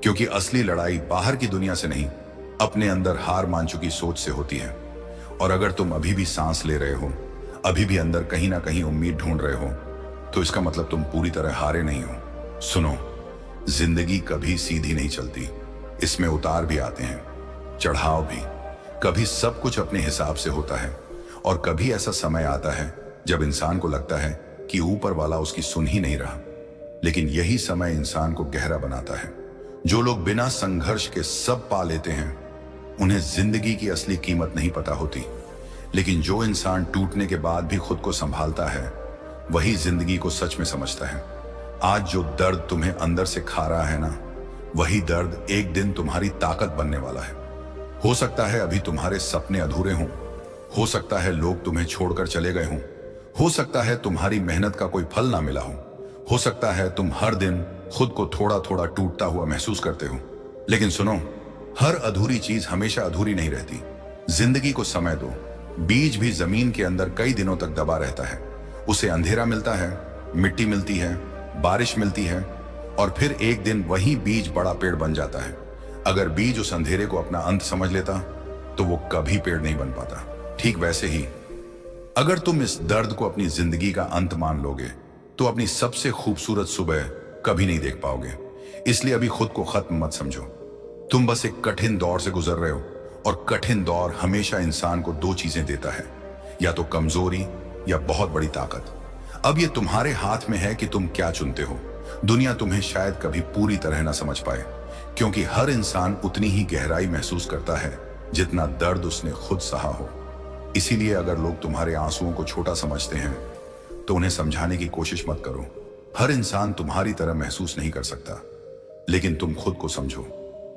क्योंकि असली लड़ाई बाहर की दुनिया से नहीं, अपने अंदर हार मान चुकी सोच से होती है। और अगर तुम अभी भी सांस ले रहे हो, अभी भी अंदर कहीं ना कहीं उम्मीद ढूंढ रहे हो, तो इसका मतलब तुम पूरी तरह हारे नहीं हो। सुनो, जिंदगी कभी सीधी नहीं चलती, इसमें उतार भी आते हैं, चढ़ाव भी। कभी सब कुछ अपने हिसाब से होता है और कभी ऐसा समय आता है जब इंसान को लगता है कि ऊपर वाला उसकी सुन ही नहीं रहा। लेकिन यही समय इंसान को गहरा बनाता है। जो लोग बिना संघर्ष के सब पा लेते हैं, उन्हें जिंदगी की असली कीमत नहीं पता होती। लेकिन जो इंसान टूटने के बाद भी खुद को संभालता है, वही जिंदगी को सच में समझता है। आज जो दर्द तुम्हें अंदर से खा रहा है ना, वही दर्द एक दिन तुम्हारी ताकत बनने वाला है। हो सकता है अभी तुम्हारे सपने अधूरे हों, हो सकता है लोग तुम्हें छोड़कर चले गए हों, हो सकता है तुम्हारी मेहनत का कोई फल ना मिला हो सकता है तुम हर दिन खुद को थोड़ा थोड़ा टूटता हुआ महसूस करते हो। लेकिन सुनो, हर अधूरी चीज हमेशा अधूरी नहीं रहती। जिंदगी को समय दो। बीज भी जमीन के अंदर कई दिनों तक दबा रहता है। उसे अंधेरा मिलता है, मिट्टी मिलती है, बारिश मिलती है, और फिर एक दिन वही बीज बड़ा पेड़ बन जाता है। अगर बीज उस अंधेरे को अपना अंत समझ लेता, तो वो कभी पेड़ नहीं बन पाता। ठीक वैसे ही अगर तुम इस दर्द को अपनी जिंदगी का अंत मान लोगे, तो अपनी सबसे खूबसूरत सुबह कभी नहीं देख पाओगे। इसलिए अभी खुद को खत्म मत समझो। तुम बस एक कठिन दौर से गुजर रहे हो, और कठिन दौर हमेशा इंसान को दो चीजें देता है, या तो कमजोरी या बहुत बड़ी ताकत। अब ये तुम्हारे हाथ में है कि तुम क्या चुनते हो। दुनिया तुम्हें शायद कभी पूरी तरह ना समझ पाए, क्योंकि हर इंसान उतनी ही गहराई महसूस करता है जितना दर्द उसने खुद सहा हो। इसीलिए अगर लोग तुम्हारे आंसुओं को छोटा समझते हैं, तो उन्हें समझाने की कोशिश मत करो। हर इंसान तुम्हारी तरह महसूस नहीं कर सकता। लेकिन तुम खुद को समझो,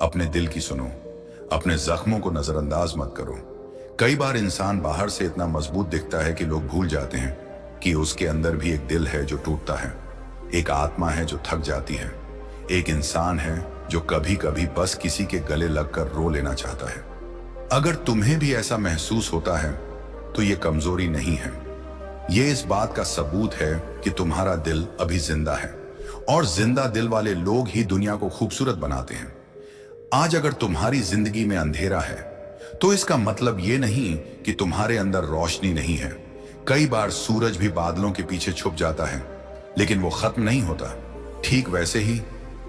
अपने दिल की सुनो, अपने जख्मों को नजरअंदाज मत करो। कई बार इंसान बाहर से इतना मजबूत दिखता है कि लोग भूल जाते हैं कि उसके अंदर भी एक दिल है जो टूटता है, एक आत्मा है जो थक जाती है, एक इंसान है जो कभी कभी बस किसी के गले लगकर रो लेना चाहता है। अगर तुम्हें भी ऐसा महसूस होता है, तो ये कमजोरी नहीं है, ये इस बात का सबूत है कि तुम्हारा दिल अभी जिंदा है, और जिंदा दिल वाले लोग ही दुनिया को खूबसूरत बनाते हैं। आज अगर तुम्हारी जिंदगी में अंधेरा है, तो इसका मतलब ये नहीं कि तुम्हारे अंदर रोशनी नहीं है। कई बार सूरज भी बादलों के पीछे छुप जाता है, लेकिन वो खत्म नहीं होता। ठीक वैसे ही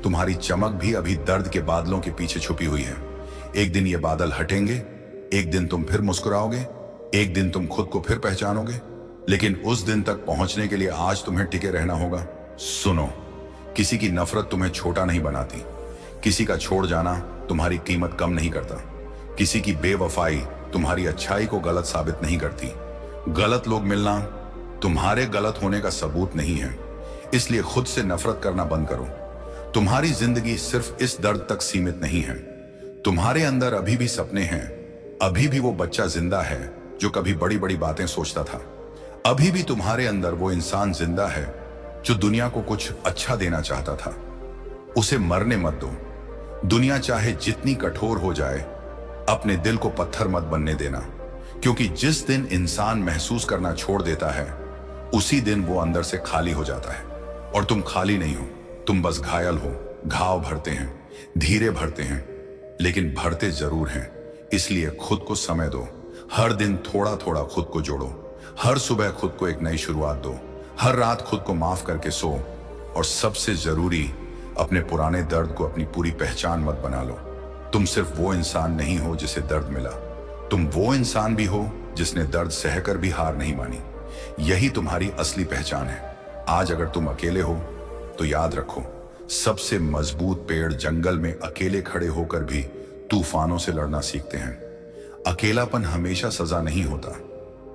तुम्हारी चमक भी अभी दर्द के बादलों के पीछे छुपी हुई है। एक दिन ये बादल हटेंगे, एक दिन तुम फिर मुस्कुराओगे, एक दिन तुम खुद को फिर पहचानोगे। लेकिन उस दिन तक पहुंचने के लिए आज तुम्हें टिके रहना होगा। सुनो, किसी की नफरत तुम्हें छोटा नहीं बनाती, किसी का छोड़ जाना तुम्हारी कीमत कम नहीं करता, किसी की बेवफाई तुम्हारी अच्छाई को गलत साबित नहीं करती। गलत लोग मिलना तुम्हारे गलत होने का सबूत नहीं है। इसलिए खुद से नफरत करना बंद करो। तुम्हारी जिंदगी सिर्फ इस दर्द तक सीमित नहीं है। तुम्हारे अंदर अभी भी सपने हैं, अभी भी वो बच्चा जिंदा है जो कभी बड़ी बड़ी बातें सोचता था। अभी भी तुम्हारे अंदर वो इंसान जिंदा है जो दुनिया को कुछ अच्छा देना चाहता था। उसे मरने मत दो। दुनिया चाहे जितनी कठोर हो जाए, अपने दिल को पत्थर मत बनने देना, क्योंकि जिस दिन इंसान महसूस करना छोड़ देता है, उसी दिन वो अंदर से खाली हो जाता है। और तुम खाली नहीं हो, तुम बस घायल हो। घाव भरते हैं, धीरे भरते हैं, लेकिन भरते जरूर हैं। इसलिए खुद को समय दो। हर दिन थोड़ा थोड़ा खुद को जोड़ो। हर सुबह खुद को एक नई शुरुआत दो, हर रात खुद को माफ करके सो, और सबसे जरूरी, अपने पुराने दर्द को अपनी पूरी पहचान मत बना लो। तुम सिर्फ वो इंसान नहीं हो जिसे दर्द मिला, तुम वो इंसान भी हो जिसने दर्द सहकर भी हार नहीं मानी। यही तुम्हारी असली पहचान है। आज अगर तुम अकेले हो तो याद रखो, सबसे मजबूत पेड़ जंगल में अकेले खड़े होकर भी तूफानों से लड़ना सीखते हैं। अकेलापन हमेशा सजा नहीं होता,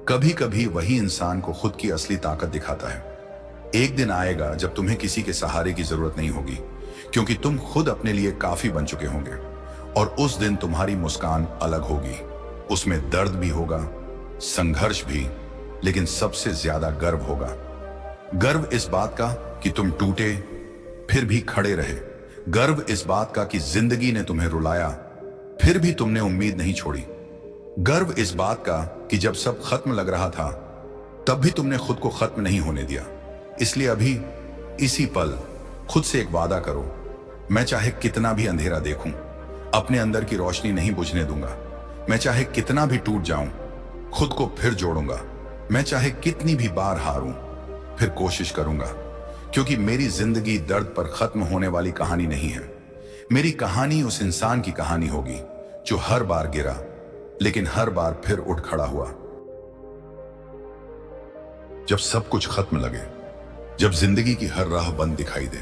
कभी कभी वही इंसान को खुद की असली ताकत दिखाता है। एक दिन आएगा जब तुम्हें किसी के सहारे की जरूरत नहीं होगी, क्योंकि तुम खुद अपने लिए काफी बन चुके होंगे। और उस दिन तुम्हारी मुस्कान अलग होगी, उसमें दर्द भी होगा, संघर्ष भी, लेकिन सबसे ज्यादा गर्व होगा। गर्व इस बात का कि तुम टूटे फिर भी खड़े रहे। गर्व इस बात का कि जिंदगी ने तुम्हें रुलाया फिर भी तुमने उम्मीद नहीं छोड़ी। गर्व इस बात का कि जब सब खत्म लग रहा था तब भी तुमने खुद को खत्म नहीं होने दिया। इसलिए अभी इसी पल खुद से एक वादा करो, मैं चाहे कितना भी अंधेरा देखूं, अपने अंदर की रोशनी नहीं बुझने दूंगा। मैं चाहे कितना भी टूट जाऊं, खुद को फिर जोड़ूंगा। मैं चाहे कितनी भी बार हारूं, फिर कोशिश करूंगा। क्योंकि मेरी जिंदगी दर्द पर खत्म होने वाली कहानी नहीं है। मेरी कहानी उस इंसान की कहानी होगी जो हर बार गिरा लेकिन हर बार फिर उठ खड़ा हुआ। जब सब कुछ खत्म लगे, जब जिंदगी की हर राह बंद दिखाई दे,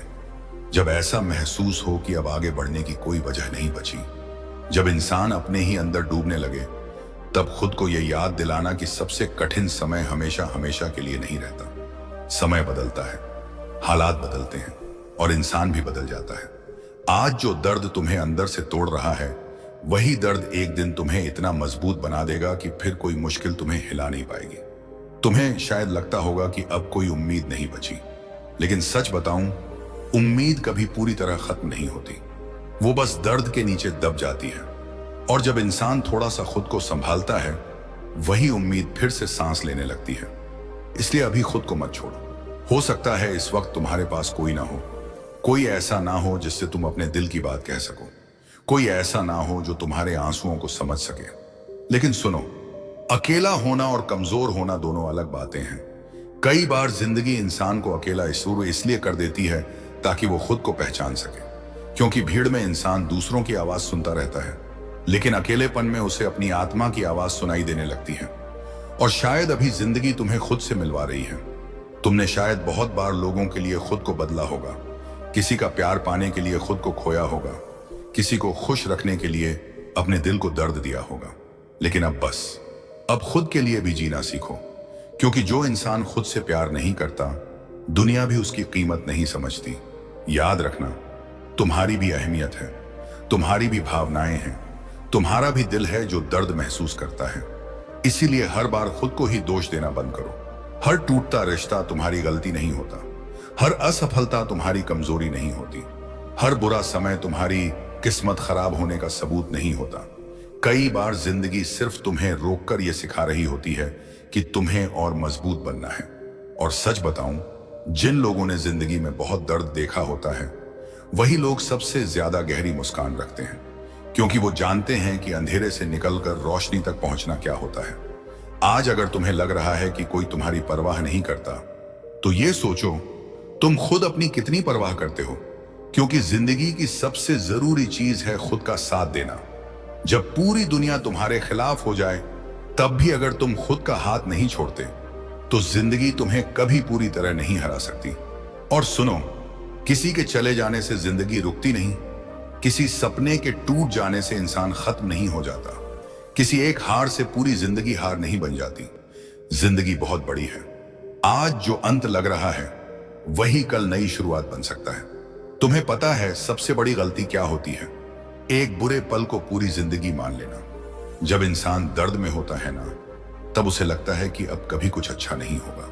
जब ऐसा महसूस हो कि अब आगे बढ़ने की कोई वजह नहीं बची, जब इंसान अपने ही अंदर डूबने लगे, तब खुद को यह याद दिलाना कि सबसे कठिन समय हमेशा हमेशा के लिए नहीं रहता। समय बदलता है, हालात बदलते हैं और इंसान भी बदल जाता है। आज जो दर्द तुम्हें अंदर से तोड़ रहा है, वही दर्द एक दिन तुम्हें इतना मजबूत बना देगा कि फिर कोई मुश्किल तुम्हें हिला नहीं पाएगी। तुम्हें शायद लगता होगा कि अब कोई उम्मीद नहीं बची, लेकिन सच बताऊं, उम्मीद कभी पूरी तरह खत्म नहीं होती। वो बस दर्द के नीचे दब जाती है। और जब इंसान थोड़ा सा खुद को संभालता है, वही उम्मीद फिर से सांस लेने लगती है। इसलिए अभी खुद को मत छोड़ो। हो सकता है इस वक्त तुम्हारे पास कोई ना हो, कोई ऐसा ना हो जिससे तुम अपने दिल की बात कह सको, कोई ऐसा ना हो जो तुम्हारे आंसुओं को समझ सके। लेकिन सुनो, अकेला होना और कमजोर होना दोनों अलग बातें हैं। कई बार जिंदगी इंसान को अकेला इसलिए कर देती है ताकि वो खुद को पहचान सके। क्योंकि भीड़ में इंसान दूसरों की आवाज सुनता रहता है, लेकिन अकेलेपन में उसे अपनी आत्मा की आवाज सुनाई देने लगती है। और शायद अभी जिंदगी तुम्हें खुद से मिलवा रही है। तुमने शायद बहुत बार लोगों के लिए खुद को बदला होगा, किसी का प्यार पाने के लिए खुद को खोया होगा, किसी को खुश रखने के लिए अपने दिल को दर्द दिया होगा। लेकिन अब बस, अब खुद के लिए भी जीना सीखो। क्योंकि जो इंसान खुद से प्यार नहीं करता, दुनिया भी उसकी कीमत नहीं समझती। याद रखना, तुम्हारी भी अहमियत है, तुम्हारी भी भावनाएं हैं, तुम्हारा भी दिल है जो दर्द महसूस करता है। इसीलिए हर बार खुद को ही दोष देना बंद करो। हर टूटता रिश्ता तुम्हारी गलती नहीं होता, हर असफलता तुम्हारी कमजोरी नहीं होती, हर बुरा समय तुम्हारी किस्मत खराब होने का सबूत नहीं होता। कई बार जिंदगी सिर्फ तुम्हें रोककर यह सिखा रही होती है कि तुम्हें और मजबूत बनना है। और सच बताऊं, जिन लोगों ने जिंदगी में बहुत दर्द देखा होता है, वही लोग सबसे ज्यादा गहरी मुस्कान रखते हैं। क्योंकि वो जानते हैं कि अंधेरे से निकलकर रोशनी तक पहुंचना क्या होता है। आज अगर तुम्हें लग रहा है कि कोई तुम्हारी परवाह नहीं करता, तो ये सोचो तुम खुद अपनी कितनी परवाह करते हो। क्योंकि जिंदगी की सबसे जरूरी चीज है खुद का साथ देना। जब पूरी दुनिया तुम्हारे खिलाफ हो जाए, तब भी अगर तुम खुद का हाथ नहीं छोड़ते, तो जिंदगी तुम्हें कभी पूरी तरह नहीं हरा सकती। और सुनो, किसी के चले जाने से जिंदगी रुकती नहीं, किसी सपने के टूट जाने से इंसान खत्म नहीं हो जाता, किसी एक हार से पूरी जिंदगी हार नहीं बन जाती। जिंदगी बहुत बड़ी है। आज जो अंत लग रहा है, वही कल नई शुरुआत बन सकता है। तुम्हें पता है सबसे बड़ी गलती क्या होती है? एक बुरे पल को पूरी जिंदगी मान लेना। जब इंसान दर्द में होता है ना, तब उसे लगता है कि अब कभी कुछ अच्छा नहीं होगा।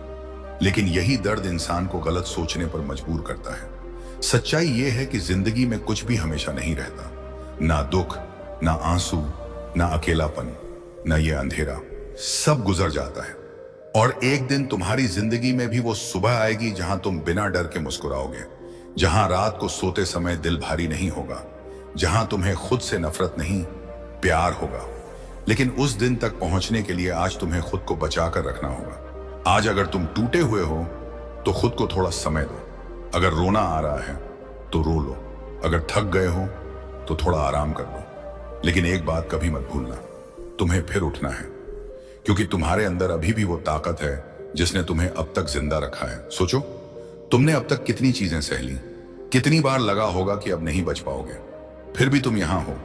लेकिन यही दर्द इंसान को गलत सोचने पर मजबूर करता है। सच्चाई यह है कि जिंदगी में कुछ भी हमेशा नहीं रहता। ना दुख, ना आंसू, ना अकेलापन, ना ये अंधेरा, सब गुजर जाता है। और एक दिन तुम्हारी जिंदगी में भी वो सुबह आएगी जहां तुम बिना डर के मुस्कुराओगे, जहां रात को सोते समय दिल भारी नहीं होगा, जहां तुम्हें खुद से नफरत नहीं, प्यार होगा। लेकिन उस दिन तक पहुंचने के लिए आज तुम्हें खुद को बचा कर रखना होगा। आज अगर तुम टूटे हुए हो तो खुद को थोड़ा समय दो। अगर रोना आ रहा है तो रो लो। अगर थक गए हो तो थोड़ा आराम कर लो। लेकिन एक बात कभी मत भूलना, तुम्हें फिर उठना है, क्योंकि तुम्हारे अंदर अभी भी वो ताकत है जिसने तुम्हें अब तक जिंदा रखा है। सोचो, तुमने अब तक कितनी चीजें सह ली, कितनी बार लगा होगा कि अब नहीं बच पाओगे, फिर भी तुम यहां हो।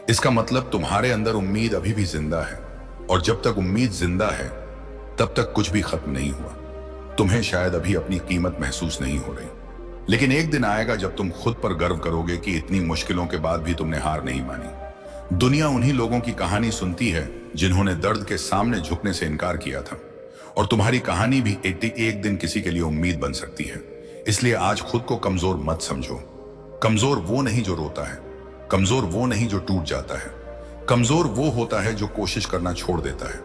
इसका मतलब तुम्हारे अंदर उम्मीद अभी भी जिंदा है, और जब तक उम्मीद जिंदा है तब तक कुछ भी खत्म नहीं हुआ। तुम्हें शायद अभी अपनी कीमत महसूस नहीं हो रही, लेकिन एक दिन आएगा जब तुम खुद पर गर्व करोगे कि इतनी मुश्किलों के बाद भी तुमने हार नहीं मानी। दुनिया उन्हीं लोगों की कहानी सुनती है जिन्होंने दर्द के सामने झुकने से इनकार किया था, और तुम्हारी कहानी भी एक दिन किसी के लिए उम्मीद बन सकती है। इसलिए आज खुद को कमजोर मत समझो। कमजोर वो नहीं जो रोता है, कमजोर वो नहीं जो टूट जाता है, कमजोर वो होता है जो कोशिश करना छोड़ देता है।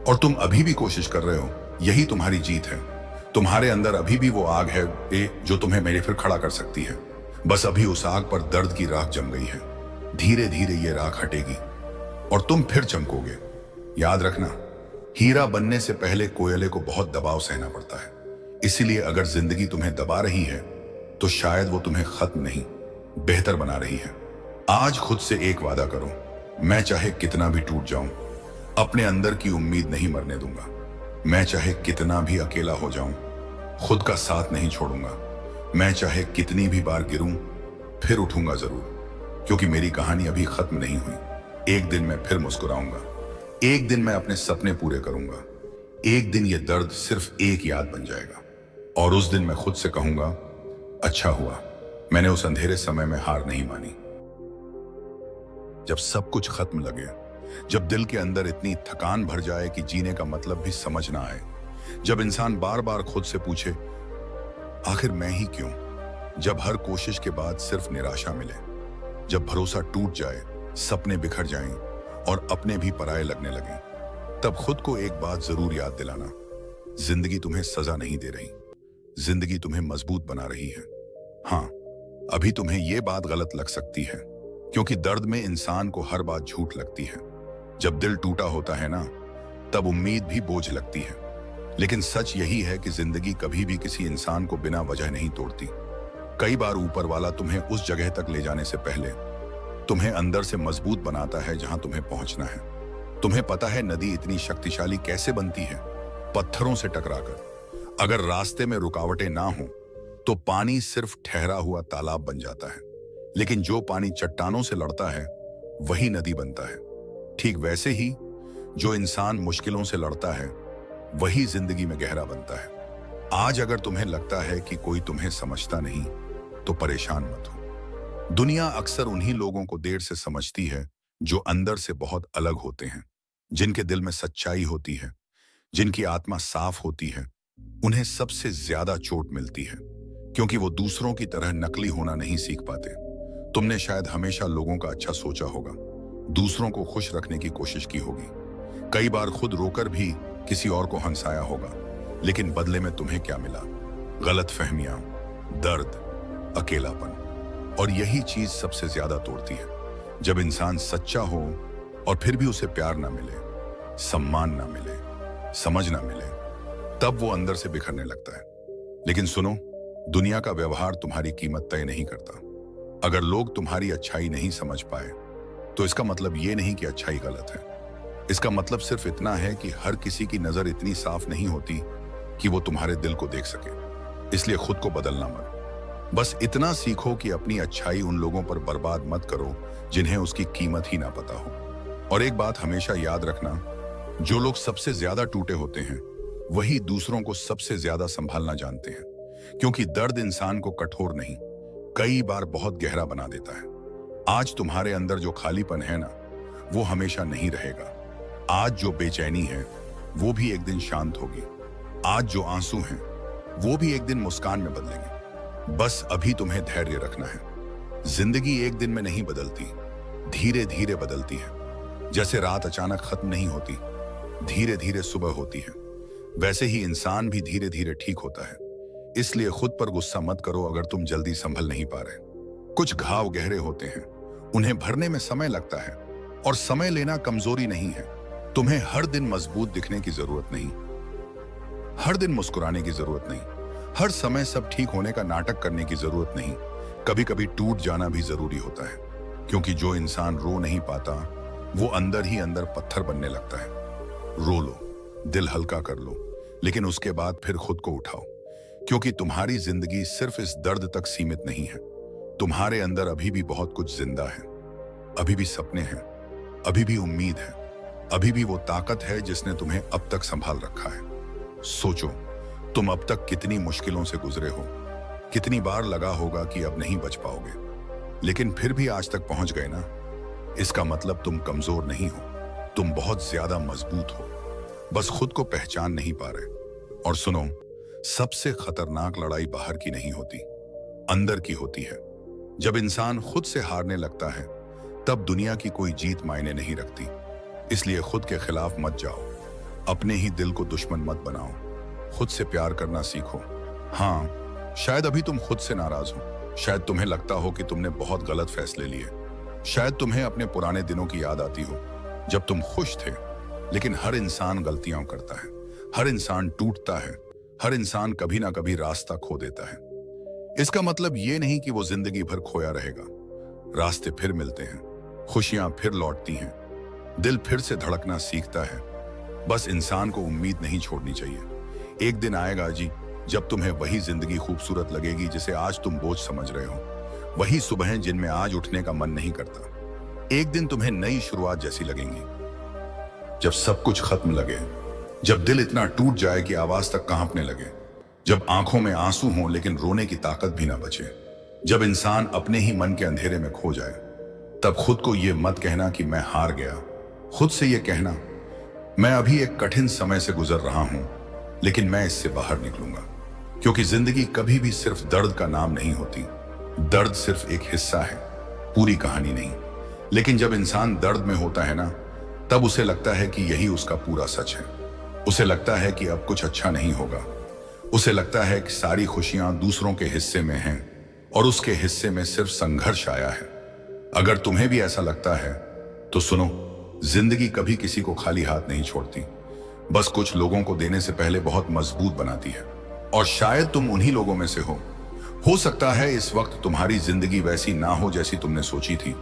और तुम अभी भी कोशिश कर रहे हो, यही तुम्हारी जीत है। तुम्हारे अंदर अभी भी वो आग है जो तुम्हें मेरे फिर खड़ा कर सकती है। बस अभी उस आग पर दर्द की राख जम गई है। धीरे धीरे ये राख हटेगी और तुम फिर चमकोगे। याद रखना, हीरा बनने से पहले कोयले को बहुत दबाव सहना पड़ता है। इसीलिए अगर जिंदगी तुम्हें दबा रही है तो शायद वो तुम्हें खत्म नहीं, बेहतर बना रही है। आज खुद से एक वादा करो, मैं चाहे कितना भी टूट जाऊं, अपने अंदर की उम्मीद नहीं मरने दूंगा। मैं चाहे कितना भी अकेला हो जाऊं, खुद का साथ नहीं छोड़ूंगा। मैं चाहे कितनी भी बार गिरूं, फिर उठूंगा जरूर, क्योंकि मेरी कहानी अभी खत्म नहीं हुई। एक दिन मैं फिर मुस्कुराऊंगा, एक दिन मैं अपने सपने पूरे करूंगा, एक दिन ये दर्द सिर्फ एक याद बन जाएगा, और उस दिन मैं खुद से कहूंगा, अच्छा हुआ मैंने उस अंधेरे समय में हार नहीं मानी। जब सब कुछ खत्म लगे, जब दिल के अंदर इतनी थकान भर जाए कि जीने का मतलब भी समझ ना आए, जब इंसान बार बार खुद से पूछे आखिर मैं ही क्यों, जब हर कोशिश के बाद सिर्फ निराशा मिले, जब भरोसा टूट जाए, सपने बिखर जाएं और अपने भी पराये लगने लगे, तब खुद को एक बात जरूर याद दिलाना, जिंदगी तुम्हें सजा नहीं दे रही, जिंदगी तुम्हें मजबूत बना रही है। हाँ, अभी तुम्हें यह बात गलत लग सकती है, क्योंकि दर्द में इंसान को हर बात झूठ लगती है। जब दिल टूटा होता है ना, तब उम्मीद भी बोझ लगती है। लेकिन सच यही है कि जिंदगी कभी भी किसी इंसान को बिना वजह नहीं तोड़ती। कई बार ऊपर वाला तुम्हें उस जगह तक ले जाने से पहले तुम्हें अंदर से मजबूत बनाता है जहां तुम्हें पहुंचना है। तुम्हें पता है नदी इतनी शक्तिशाली कैसे बनती है? पत्थरों से टकराकर। अगर रास्ते में रुकावटें ना हो तो पानी सिर्फ ठहरा हुआ तालाब बन जाता है, लेकिन जो पानी चट्टानों से लड़ता है वही नदी बनता है। ठीक वैसे ही जो इंसान मुश्किलों से लड़ता है वही जिंदगी में गहरा बनता है। आज अगर तुम्हें लगता है कि कोई तुम्हें समझता नहीं तो परेशान मत हो। दुनिया अक्सर उन्हीं लोगों को देर से समझती है जो अंदर से बहुत अलग होते हैं, जिनके दिल में सच्चाई होती है, जिनकी आत्मा साफ होती है। उन्हें सबसे ज्यादा चोट मिलती है क्योंकि वो दूसरों की तरह नकली होना नहीं सीख पाते। तुमने शायद हमेशा लोगों का अच्छा सोचा होगा, दूसरों को खुश रखने की कोशिश की होगी, कई बार खुद रोकर भी किसी और को हंसाया होगा, लेकिन बदले में तुम्हें क्या मिला? गलतफहमियां, दर्द, अकेलापन। और यही चीज सबसे ज्यादा तोड़ती है। जब इंसान सच्चा हो और फिर भी उसे प्यार ना मिले, सम्मान ना मिले, समझ ना मिले, तब वो अंदर से बिखरने लगता है। लेकिन सुनो, दुनिया का व्यवहार तुम्हारी कीमत तय नहीं करता। अगर लोग तुम्हारी अच्छाई नहीं समझ पाए तो इसका मतलब ये नहीं कि अच्छाई गलत है। इसका मतलब सिर्फ इतना है कि हर किसी की नजर इतनी साफ नहीं होती कि वो तुम्हारे दिल को देख सके। इसलिए खुद को बदलना मत, बस इतना सीखो कि अपनी अच्छाई उन लोगों पर बर्बाद मत करो जिन्हें उसकी कीमत ही ना पता हो। और एक बात हमेशा याद रखना, जो लोग सबसे ज्यादा टूटे होते हैं वही दूसरों को सबसे ज्यादा संभालना जानते हैं, क्योंकि दर्द इंसान को कठोर नहीं, कई बार बहुत गहरा बना देता है। आज तुम्हारे अंदर जो खालीपन है ना, वो हमेशा नहीं रहेगा। आज जो बेचैनी है वो भी एक दिन शांत होगी। आज जो आंसू हैं वो भी एक दिन मुस्कान में बदलेंगे। बस अभी तुम्हें धैर्य रखना है। जिंदगी एक दिन में नहीं बदलती, धीरे धीरे बदलती है। जैसे रात अचानक खत्म नहीं होती, धीरे धीरे सुबह होती है, वैसे ही इंसान भी धीरे धीरे ठीक होता है। इसलिए खुद पर गुस्सा मत करो अगर तुम जल्दी संभल नहीं पा रहे। कुछ घाव गहरे होते हैं, उन्हें भरने में समय लगता है, और समय लेना कमजोरी नहीं है। तुम्हें हर दिन मजबूत दिखने की जरूरत नहीं, हर दिन मुस्कुराने की जरूरत नहीं, हर समय सब ठीक होने का नाटक करने की जरूरत नहीं। कभी कभी टूट जाना भी जरूरी होता है, क्योंकि जो इंसान रो नहीं पाता वो अंदर ही अंदर पत्थर बनने लगता है। रो लो, दिल हल्का कर लो, लेकिन उसके बाद फिर खुद को उठाओ, क्योंकि तुम्हारी जिंदगी सिर्फ इस दर्द तक सीमित नहीं है। तुम्हारे अंदर अभी भी बहुत कुछ जिंदा है, अभी भी सपने हैं, अभी भी उम्मीद है, अभी भी वो ताकत है जिसने तुम्हें अब तक संभाल रखा है। सोचो, तुम अब तक कितनी मुश्किलों से गुजरे हो, कितनी बार लगा होगा कि अब नहीं बच पाओगे, लेकिन फिर भी आज तक पहुंच गए ना। इसका मतलब तुम कमजोर नहीं हो, तुम बहुत ज्यादा मजबूत हो, बस खुद को पहचान नहीं पा रहे। और सुनो, सबसे खतरनाक लड़ाई बाहर की नहीं होती, अंदर की होती है। जब इंसान खुद से हारने लगता है तब दुनिया की कोई जीत मायने नहीं रखती। इसलिए खुद के खिलाफ मत जाओ, अपने ही दिल को दुश्मन मत बनाओ, खुद से प्यार करना सीखो। हाँ, शायद अभी तुम खुद से नाराज हो, शायद तुम्हें लगता हो कि तुमने बहुत गलत फैसले लिए, शायद तुम्हें अपने पुराने दिनों की याद आती हो जब तुम खुश थे। लेकिन हर इंसान गलतियां करता है, हर इंसान टूटता है, हर इंसान कभी ना कभी रास्ता खो देता है। इसका मतलब ये नहीं कि वो जिंदगी भर खोया रहेगा। रास्ते फिर मिलते हैं, खुशियां फिर लौटती हैं, दिल फिर से धड़कना सीखता है। बस इंसान को उम्मीद नहीं छोड़नी चाहिए। एक दिन आएगा जी, जब तुम्हें वही जिंदगी खूबसूरत लगेगी जिसे आज तुम बोझ समझ रहे हो, वही सुबहें जिनमें आज उठने का मन नहीं करता। एक दिन तुम्हें नई शुरुआत जैसी लगेंगी, जब सब कुछ खत्म लगे, जब दिल इतना टूट जाए कि आवाज तक कांपने लगे, जब आंखों में आंसू हों लेकिन रोने की ताकत भी ना बचे, जब इंसान अपने ही मन के अंधेरे में खो जाए। तब खुद को ये मत कहना कि मैं हार गया, खुद से ये कहना, मैं अभी एक कठिन समय से गुजर रहा हूं, लेकिन मैं इससे बाहर निकलूंगा। क्योंकि जिंदगी कभी भी सिर्फ दर्द का नाम नहीं होती। दर्द सिर्फ एक हिस्सा है, पूरी कहानी नहीं। लेकिन जब इंसान दर्द में होता है ना, तब उसे लगता है कि यही उसका पूरा सच है। उसे लगता है कि अब कुछ अच्छा नहीं होगा, उसे लगता है कि सारी खुशियां दूसरों के हिस्से में हैं और उसके हिस्से में सिर्फ संघर्ष आया है। अगर तुम्हें भी ऐसा लगता है तो सुनो, जिंदगी कभी किसी को खाली हाथ नहीं छोड़ती, बस कुछ लोगों को देने से पहले बहुत मजबूत बनाती है। और शायद तुम उन्हीं लोगों में से हो सकता है इस वक्त तुम्हारी जिंदगी वैसी ना हो जैसी तुमने सोची थी,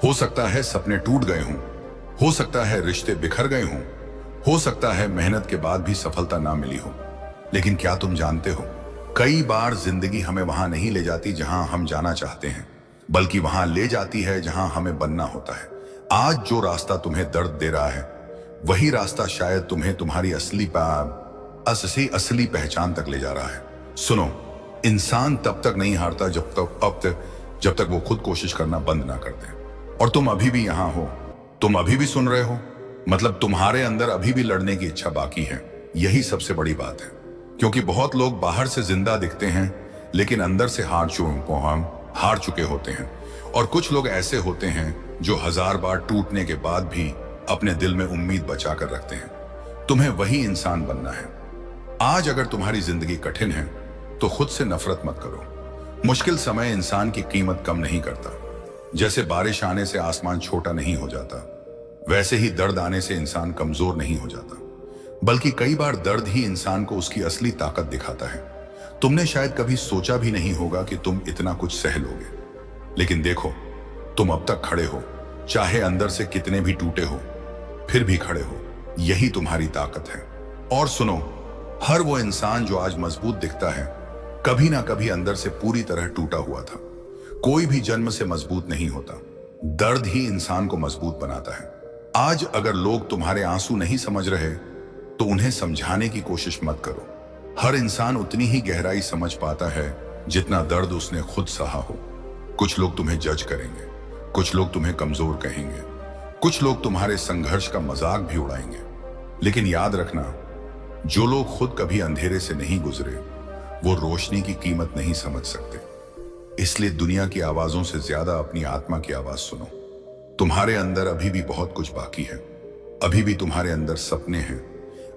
हो सकता है सपने टूट गए हों, हो सकता है रिश्ते बिखर गए हों, हो सकता है मेहनत के बाद भी सफलता ना मिली हो। लेकिन क्या तुम जानते हो, कई बार जिंदगी हमें वहां नहीं ले जाती जहां हम जाना चाहते हैं, बल्कि वहां ले जाती है जहां हमें बनना होता है। आज जो रास्ता तुम्हें दर्द दे रहा है, वही रास्ता शायद तुम्हें तुम्हारी असली पहचान तक ले जा रहा है। सुनो, इंसान तब तक नहीं हारता जब तक वो खुद कोशिश करना बंद ना कर दे। और तुम अभी भी यहां हो, तुम अभी भी सुन रहे हो, मतलब तुम्हारे अंदर अभी भी लड़ने की इच्छा बाकी है। यही सबसे बड़ी बात है, क्योंकि बहुत लोग बाहर से जिंदा दिखते हैं लेकिन अंदर से हार चुके होते हैं। और कुछ लोग ऐसे होते हैं जो 1000 बार टूटने के बाद भी अपने दिल में उम्मीद बचा कर रखते हैं। तुम्हें वही इंसान बनना है। आज अगर तुम्हारी जिंदगी कठिन है तो खुद से नफरत मत करो। मुश्किल समय इंसान की कीमत कम नहीं करता। जैसे बारिश आने से आसमान छोटा नहीं हो जाता, वैसे ही दर्द आने से इंसान कमजोर नहीं हो जाता, बल्कि कई बार दर्द ही इंसान को उसकी असली ताकत दिखाता है। तुमने शायद कभी सोचा भी नहीं होगा कि तुम इतना कुछ सह लोगे, लेकिन देखो, तुम अब तक खड़े हो, चाहे अंदर से कितने भी टूटे हो, फिर भी खड़े हो। यही तुम्हारी ताकत है। और सुनो, हर वो इंसान जो आज मजबूत दिखता है, कभी ना कभी अंदर से पूरी तरह टूटा हुआ था। कोई भी जन्म से मजबूत नहीं होता, दर्द ही इंसान को मजबूत बनाता है। आज अगर लोग तुम्हारे आंसू नहीं समझ रहे तो उन्हें समझाने की कोशिश मत करो। हर इंसान उतनी ही गहराई समझ पाता है जितना दर्द उसने खुद सहा हो। कुछ लोग तुम्हें जज करेंगे, कुछ लोग तुम्हें कमजोर कहेंगे, कुछ लोग तुम्हारे संघर्ष का मजाक भी उड़ाएंगे, लेकिन याद रखना, जो लोग खुद कभी अंधेरे से नहीं गुजरे वो रोशनी की कीमत नहीं समझ सकते। इसलिए दुनिया की आवाजों से ज्यादा अपनी आत्मा की आवाज सुनो। तुम्हारे अंदर अभी भी बहुत कुछ बाकी है। अभी भी तुम्हारे अंदर सपने हैं,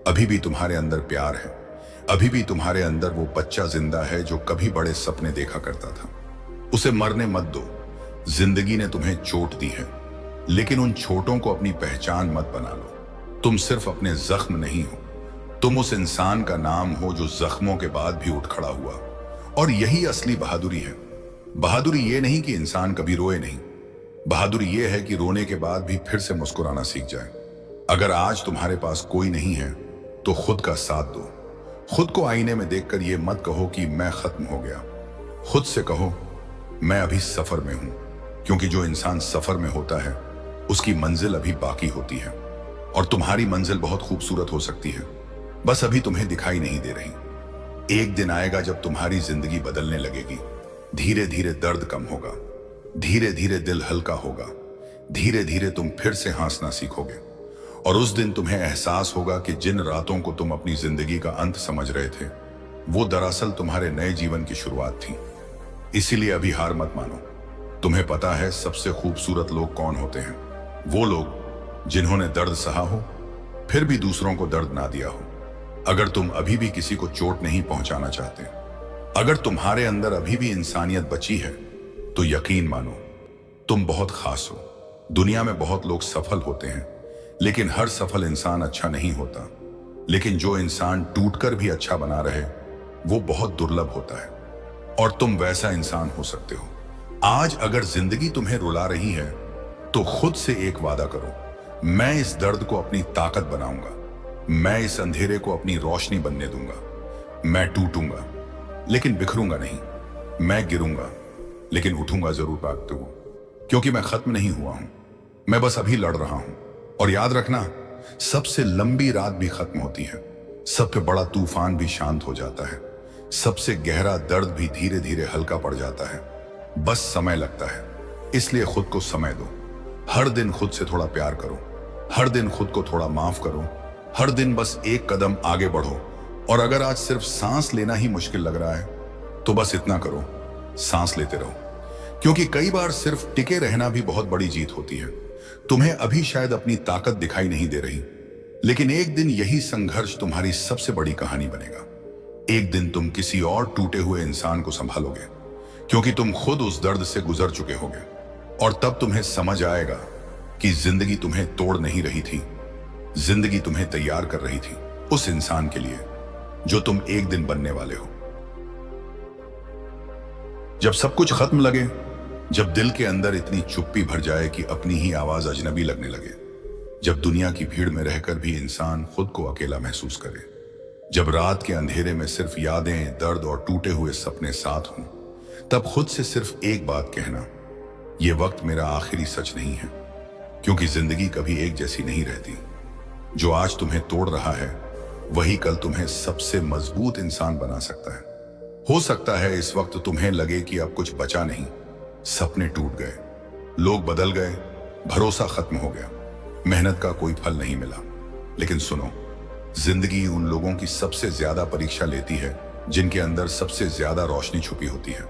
अभी भी तुम्हारे अंदर प्यार है, अभी भी तुम्हारे अंदर वो बच्चा जिंदा है जो कभी बड़े सपने देखा करता था। उसे मरने मत दो। जिंदगी ने तुम्हें चोट दी है, लेकिन उन चोटों को अपनी पहचान मत बना लो। तुम सिर्फ अपने जख्म नहीं हो, तुम उस इंसान का नाम हो जो जख्मों के बाद भी उठ खड़ा हुआ। और यही असली बहादुरी है। बहादुरी ये नहीं कि इंसान कभी रोए नहीं, बहादुरी ये है कि रोने के बाद भी फिर से मुस्कुराना सीख जाए। अगर आज तुम्हारे पास कोई नहीं है तो खुद का साथ दो। खुद को आईने में देखकर ये मत कहो कि मैं खत्म हो गया। खुद से कहो मैं अभी सफर में हूं, क्योंकि जो इंसान सफर में होता है उसकी मंजिल अभी बाकी होती है। और तुम्हारी मंजिल बहुत खूबसूरत हो सकती है, बस अभी तुम्हें दिखाई नहीं दे रही। एक दिन आएगा जब तुम्हारी जिंदगी बदलने लगेगी। धीरे धीरे दर्द कम होगा, धीरे धीरे दिल हल्का होगा, धीरे धीरे तुम फिर से हंसना सीखोगे। और उस दिन तुम्हें एहसास होगा कि जिन रातों को तुम अपनी जिंदगी का अंत समझ रहे थे वो दरअसल तुम्हारे नए जीवन की शुरुआत थी। इसीलिए अभी हार मत मानो। तुम्हें पता है सबसे खूबसूरत लोग कौन होते हैं? वो लोग जिन्होंने दर्द सहा हो फिर भी दूसरों को दर्द ना दिया हो। अगर तुम अभी भी किसी को चोट नहीं पहुंचाना चाहते, अगर तुम्हारे अंदर अभी भी इंसानियत बची है, तो यकीन मानो तुम बहुत खास हो। दुनिया में बहुत लोग सफल होते हैं, लेकिन हर सफल इंसान अच्छा नहीं होता। लेकिन जो इंसान टूटकर भी अच्छा बना रहे वो बहुत दुर्लभ होता है। और तुम वैसा इंसान हो सकते हो। आज अगर जिंदगी तुम्हें रुला रही है तो खुद से एक वादा करो, मैं इस दर्द को अपनी ताकत बनाऊंगा, मैं इस अंधेरे को अपनी रोशनी बनने दूंगा। मैं टूटूंगा लेकिन बिखरूंगा नहीं, मैं गिरूंगा लेकिन उठूंगा जरूर भागते हुए, क्योंकि मैं खत्म नहीं हुआ हूं, मैं बस अभी लड़ रहा हूं। और याद रखना, सबसे लंबी रात भी खत्म होती है, सबसे बड़ा तूफान भी शांत हो जाता है, सबसे गहरा दर्द भी धीरे धीरे हल्का पड़ जाता है। बस समय लगता है। इसलिए खुद को समय दो। हर दिन खुद से थोड़ा प्यार करो, हर दिन खुद को थोड़ा माफ करो, हर दिन बस एक कदम आगे बढ़ो। और अगर आज सिर्फ सांस लेना ही मुश्किल लग रहा है तो बस इतना करो, सांस लेते रहो। क्योंकि कई बार सिर्फ टिके रहना भी बहुत बड़ी जीत होती है। तुम्हें अभी शायद अपनी ताकत दिखाई नहीं दे रही, लेकिन एक दिन यही संघर्ष तुम्हारी सबसे बड़ी कहानी बनेगा। एक दिन तुम किसी और टूटे हुए इंसान को संभालोगे, क्योंकि तुम खुद उस दर्द से गुजर चुके होगे। और तब तुम्हें समझ आएगा कि जिंदगी तुम्हें तोड़ नहीं रही थी, जिंदगी तुम्हें तैयार कर रही थी उस इंसान के लिए जो तुम एक दिन बनने वाले हो। जब सब कुछ खत्म लगे, जब दिल के अंदर इतनी चुप्पी भर जाए कि अपनी ही आवाज अजनबी लगने लगे, जब दुनिया की भीड़ में रहकर भी इंसान खुद को अकेला महसूस करे, जब रात के अंधेरे में सिर्फ यादें, दर्द और टूटे हुए सपने साथ हों, तब खुद से सिर्फ एक बात कहना, यह वक्त मेरा आखिरी सच नहीं है। क्योंकि जिंदगी कभी एक जैसी नहीं रहती। जो आज तुम्हें तोड़ रहा है वही कल तुम्हें सबसे मजबूत इंसान बना सकता है। हो सकता है इस वक्त तुम्हें लगे कि अब कुछ बचा नहीं, सपने टूट गए, लोग बदल गए, भरोसा खत्म हो गया, मेहनत का कोई फल नहीं मिला। लेकिन सुनो, जिंदगी उन लोगों की सबसे ज्यादा परीक्षा लेती है जिनके अंदर सबसे ज्यादा रोशनी छुपी होती है।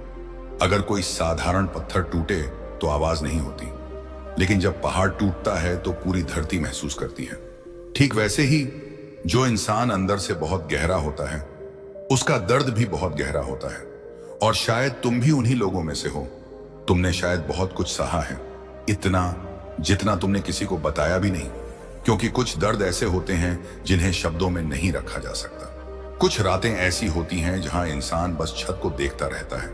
अगर कोई साधारण पत्थर टूटे तो आवाज नहीं होती, लेकिन जब पहाड़ टूटता है तो पूरी धरती महसूस करती है। ठीक वैसे ही जो इंसान अंदर से बहुत गहरा होता है उसका दर्द भी बहुत गहरा होता है। और शायद तुम भी उन्हीं लोगों में से हो। तुमने शायद बहुत कुछ सहा है, इतना जितना तुमने किसी को बताया भी नहीं। क्योंकि कुछ दर्द ऐसे होते हैं जिन्हें शब्दों में नहीं रखा जा सकता। कुछ रातें ऐसी होती हैं जहां इंसान बस छत को देखता रहता है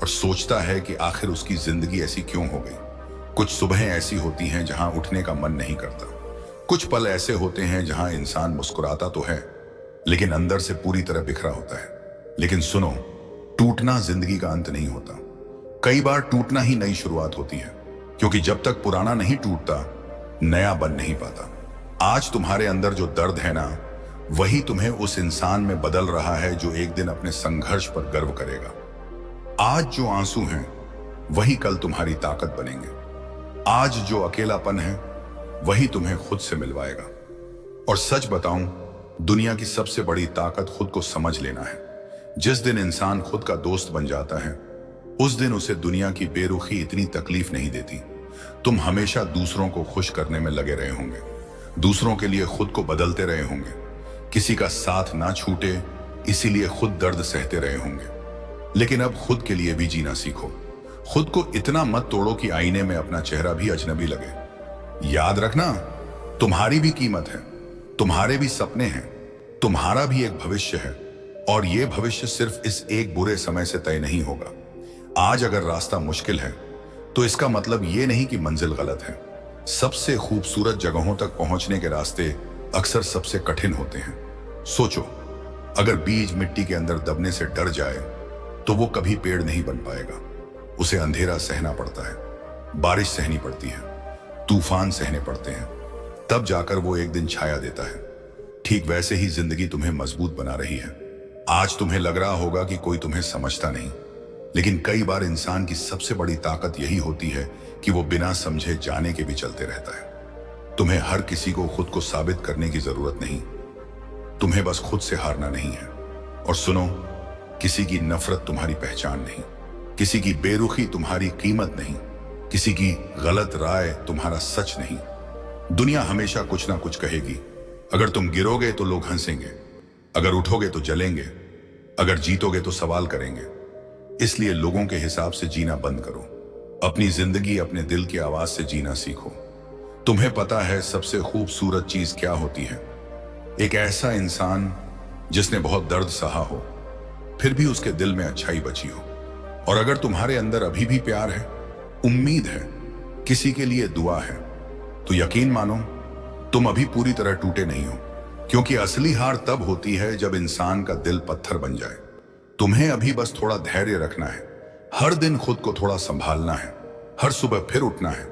और सोचता है कि आखिर उसकी जिंदगी ऐसी क्यों हो गई। कुछ सुबहें ऐसी होती हैं जहां उठने का मन नहीं करता। कुछ पल ऐसे होते हैं जहां इंसान मुस्कुराता तो है लेकिन अंदर से पूरी तरह बिखरा होता है। लेकिन सुनो, टूटना जिंदगी का अंत नहीं होता। कई बार टूटना ही नई शुरुआत होती है, क्योंकि जब तक पुराना नहीं टूटता नया बन नहीं पाता। आज तुम्हारे अंदर जो दर्द है ना, वही तुम्हें उस इंसान में बदल रहा है जो एक दिन अपने संघर्ष पर गर्व करेगा। आज जो आंसू हैं वही कल तुम्हारी ताकत बनेंगे। आज जो अकेलापन है वही तुम्हें खुद से मिलवाएगा। और सच बताऊं, दुनिया की सबसे बड़ी ताकत खुद को समझ लेना है। जिस दिन इंसान खुद का दोस्त बन जाता है उस दिन उसे दुनिया की बेरुखी इतनी तकलीफ नहीं देती। तुम हमेशा दूसरों को खुश करने में लगे रहे होंगे, दूसरों के लिए खुद को बदलते रहे होंगे, किसी का साथ ना छूटे इसीलिए खुद दर्द सहते रहे होंगे। लेकिन अब खुद के लिए भी जीना सीखो। खुद को इतना मत तोड़ो कि आईने में अपना चेहरा भी अजनबी लगे। याद रखना, तुम्हारी भी कीमत है, तुम्हारे भी सपने हैं, तुम्हारा भी एक भविष्य है और यह भविष्य सिर्फ इस एक बुरे समय से तय नहीं होगा। आज अगर रास्ता मुश्किल है तो इसका मतलब यह नहीं कि मंजिल गलत है। सबसे खूबसूरत जगहों तक पहुंचने के रास्ते अक्सर सबसे कठिन होते हैं। सोचो, अगर बीज मिट्टी के अंदर दबने से डर जाए तो वो कभी पेड़ नहीं बन पाएगा। उसे अंधेरा सहना पड़ता है, बारिश सहनी पड़ती है, तूफान सहने पड़ते हैं, तब जाकर वो एक दिन छाया देता है। ठीक वैसे ही जिंदगी तुम्हें मजबूत बना रही है। आज तुम्हें लग रहा होगा कि कोई तुम्हें समझता नहीं, लेकिन कई बार इंसान की सबसे बड़ी ताकत यही होती है कि वो बिना समझे जाने के भी चलते रहता है। तुम्हें हर किसी को खुद को साबित करने की जरूरत नहीं, तुम्हें बस खुद से हारना नहीं है। और सुनो, किसी की नफरत तुम्हारी पहचान नहीं, किसी की बेरुखी तुम्हारी कीमत नहीं, किसी की गलत राय तुम्हारा सच नहीं। दुनिया हमेशा कुछ ना कुछ कहेगी। अगर तुम गिरोगे तो लोग हंसेंगे, अगर उठोगे तो जलेंगे, अगर जीतोगे तो सवाल करेंगे। इसलिए लोगों के हिसाब से जीना बंद करो, अपनी जिंदगी अपने दिल की आवाज से जीना सीखो। तुम्हें पता है सबसे खूबसूरत चीज क्या होती है? एक ऐसा इंसान जिसने बहुत दर्द सहा हो, फिर भी उसके दिल में अच्छाई बची हो। और अगर तुम्हारे अंदर अभी भी प्यार है, उम्मीद है, किसी के लिए दुआ है, तो यकीन मानो तुम अभी पूरी तरह टूटे नहीं हो। क्योंकि असली हार तब होती है जब इंसान का दिल पत्थर बन जाए। तुम्हें अभी बस थोड़ा धैर्य रखना है, हर दिन खुद को थोड़ा संभालना है, हर सुबह फिर उठना है,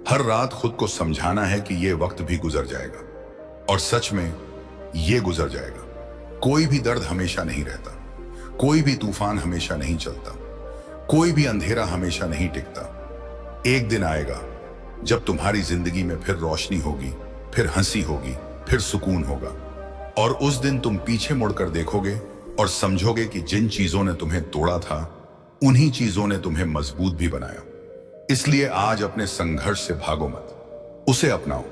हर रात खुद को समझाना है कि यह वक्त भी गुजर जाएगा। और सच में ये गुजर जाएगा। कोई भी दर्द हमेशा नहीं रहता, कोई भी तूफान हमेशा नहीं चलता, कोई भी अंधेरा हमेशा नहीं टिकता। एक दिन आएगा जब तुम्हारी जिंदगी में फिर रोशनी होगी, फिर हंसी होगी, फिर सुकून होगा। और उस दिन तुम पीछे मुड़कर देखोगे और समझोगे कि जिन चीजों ने तुम्हें तोड़ा था, उन्हीं चीजों ने तुम्हें मजबूत भी बनाया। इसलिए आज अपने संघर्ष से भागो मत, उसे अपनाओ,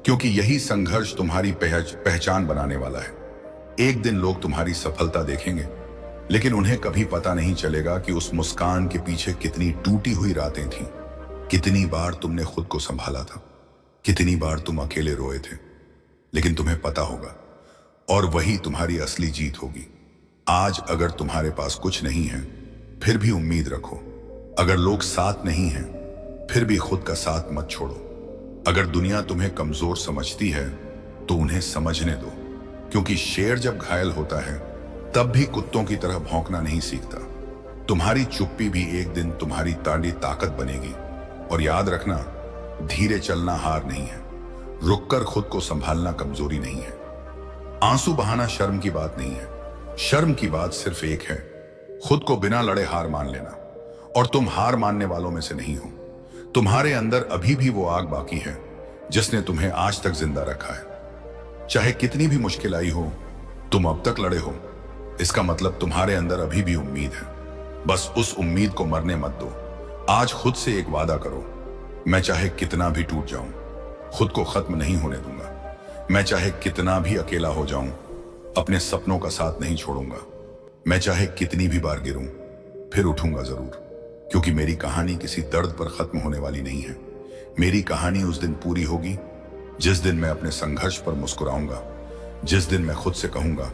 क्योंकि यही संघर्ष तुम्हारी पहचान बनाने वाला है। एक दिन लोग तुम्हारी सफलता देखेंगे, लेकिन उन्हें कभी पता नहीं चलेगा कि उस मुस्कान के पीछे कितनी टूटी हुई रातें थीं, कितनी बार तुमने खुद को संभाला था, कितनी बार तुम अकेले रोए थे। लेकिन तुम्हें पता होगा, और वही तुम्हारी असली जीत होगी। आज अगर तुम्हारे पास कुछ नहीं है, फिर भी उम्मीद रखो। अगर लोग साथ नहीं हैं, फिर भी खुद का साथ मत छोड़ो। अगर दुनिया तुम्हें कमजोर समझती है तो उन्हें समझने दो, क्योंकि शेर जब घायल होता है तब भी कुत्तों की तरह भौंकना नहीं सीखता। तुम्हारी चुप्पी भी एक दिन तुम्हारी ताकत बनेगी। और याद रखना, धीरे चलना हार नहीं है, रुककर खुद को संभालना कमजोरी नहीं है। आंसू बहाना शर्म की बात नहीं है, शर्म की बात सिर्फ एक है, खुद को बिना लड़े हार मान लेना। और तुम हार मानने वालों में से नहीं हो। तुम्हारे अंदर अभी भी वो आग बाकी है जिसने तुम्हें आज तक जिंदा रखा है। चाहे कितनी भी मुश्किल आई हो, तुम अब तक लड़े हो, इसका मतलब तुम्हारे अंदर अभी भी उम्मीद है। बस उस उम्मीद को मरने मत दो। आज खुद से एक वादा करो, मैं चाहे कितना भी टूट जाऊं, खुद को खत्म नहीं होने दूंगा। मैं चाहे कितना भी अकेला हो जाऊं, अपने सपनों का साथ नहीं छोड़ूंगा। मैं चाहे कितनी भी बार गिरूं, फिर उठूंगा जरूर। क्योंकि मेरी कहानी किसी दर्द पर खत्म होने वाली नहीं है। मेरी कहानी उस दिन पूरी होगी जिस दिन मैं अपने संघर्ष पर मुस्कुराऊंगा, जिस दिन मैं खुद से कहूंगा,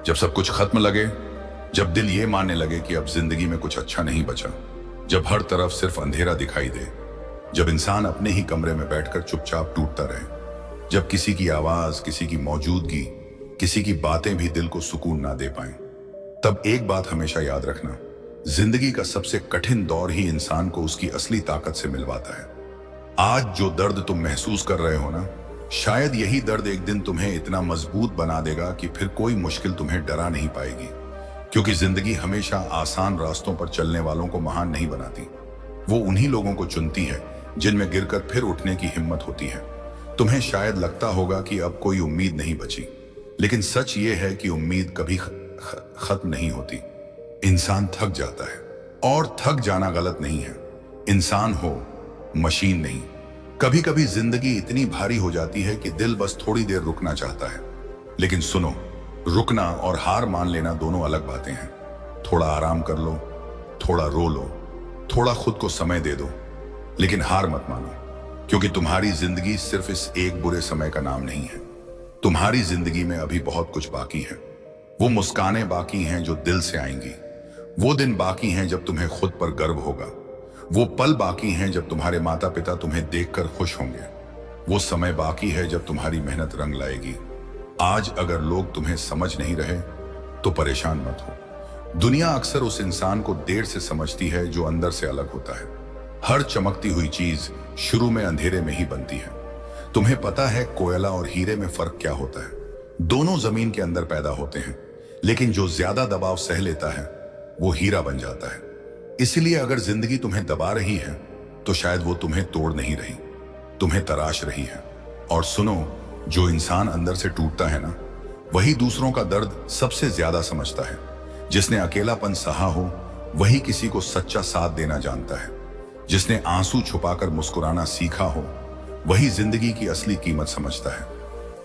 जब सब कुछ खत्म लगे, जब दिल ये मानने लगे कि अब जिंदगी में कुछ अच्छा नहीं बचा, जब हर तरफ सिर्फ अंधेरा दिखाई दे, जब इंसान अपने ही कमरे में बैठकर चुपचाप टूटता रहे, जब किसी की आवाज, किसी की मौजूदगी, किसी की बातें भी दिल को सुकून ना दे पाए, तब एक बात हमेशा याद रखना, जिंदगी का सबसे कठिन दौर ही इंसान को उसकी असली ताकत से मिलवाता है। आज जो दर्द तुम महसूस कर रहे हो ना, शायद यही दर्द एक दिन तुम्हें इतना मजबूत बना देगा कि फिर कोई मुश्किल तुम्हें डरा नहीं पाएगी। क्योंकि जिंदगी हमेशा आसान रास्तों पर चलने वालों को महान नहीं बनाती, वो उन्हीं लोगों को चुनती है जिनमें गिरकर फिर उठने की हिम्मत होती है। तुम्हें शायद लगता होगा कि अब कोई उम्मीद नहीं बची, लेकिन सच ये है कि उम्मीद कभी खत्म नहीं होती। इंसान थक जाता है, और थक जाना गलत नहीं है। इंसान हो, मशीन नहीं। कभी कभी जिंदगी इतनी भारी हो जाती है कि दिल बस थोड़ी देर रुकना चाहता है। लेकिन सुनो, रुकना और हार मान लेना दोनों अलग बातें हैं। थोड़ा आराम कर लो, थोड़ा रो लो, थोड़ा खुद को समय दे दो, लेकिन हार मत मानो। क्योंकि तुम्हारी जिंदगी सिर्फ इस एक बुरे समय का नाम नहीं है, तुम्हारी जिंदगी में अभी बहुत कुछ बाकी है। वो मुस्कानें बाकी हैं जो दिल से आएंगी। वो दिन बाकी हैं जब तुम्हें खुद पर गर्व होगा। वो पल बाकी हैं जब तुम्हारे माता पिता तुम्हें देखकर खुश होंगे। वो समय बाकी है जब तुम्हारी मेहनत रंग लाएगी। आज अगर लोग तुम्हें समझ नहीं रहे तो परेशान मत हो। दुनिया अक्सर उस इंसान को देर से समझती है जो अंदर से अलग होता है। हर चमकती हुई चीज शुरू में अंधेरे में ही बनती है। तुम्हें पता है कोयला और हीरे में फर्क क्या होता है? दोनों जमीन के अंदर पैदा होते हैं, लेकिन जो ज्यादा दबाव सह लेता है वो हीरा बन जाता है। इसलिए अगर जिंदगी तुम्हें दबा रही है तो शायद वो तुम्हें तोड़ नहीं रही, तुम्हें तराश रही है। और सुनो, जो इंसान अंदर से टूटता है ना, वही दूसरों का दर्द सबसे ज्यादा समझता है। जिसने अकेलापन सहा हो वही किसी को सच्चा साथ देना जानता है। जिसने आंसू छुपाकर मुस्कुराना सीखा हो वही जिंदगी की असली कीमत समझता है।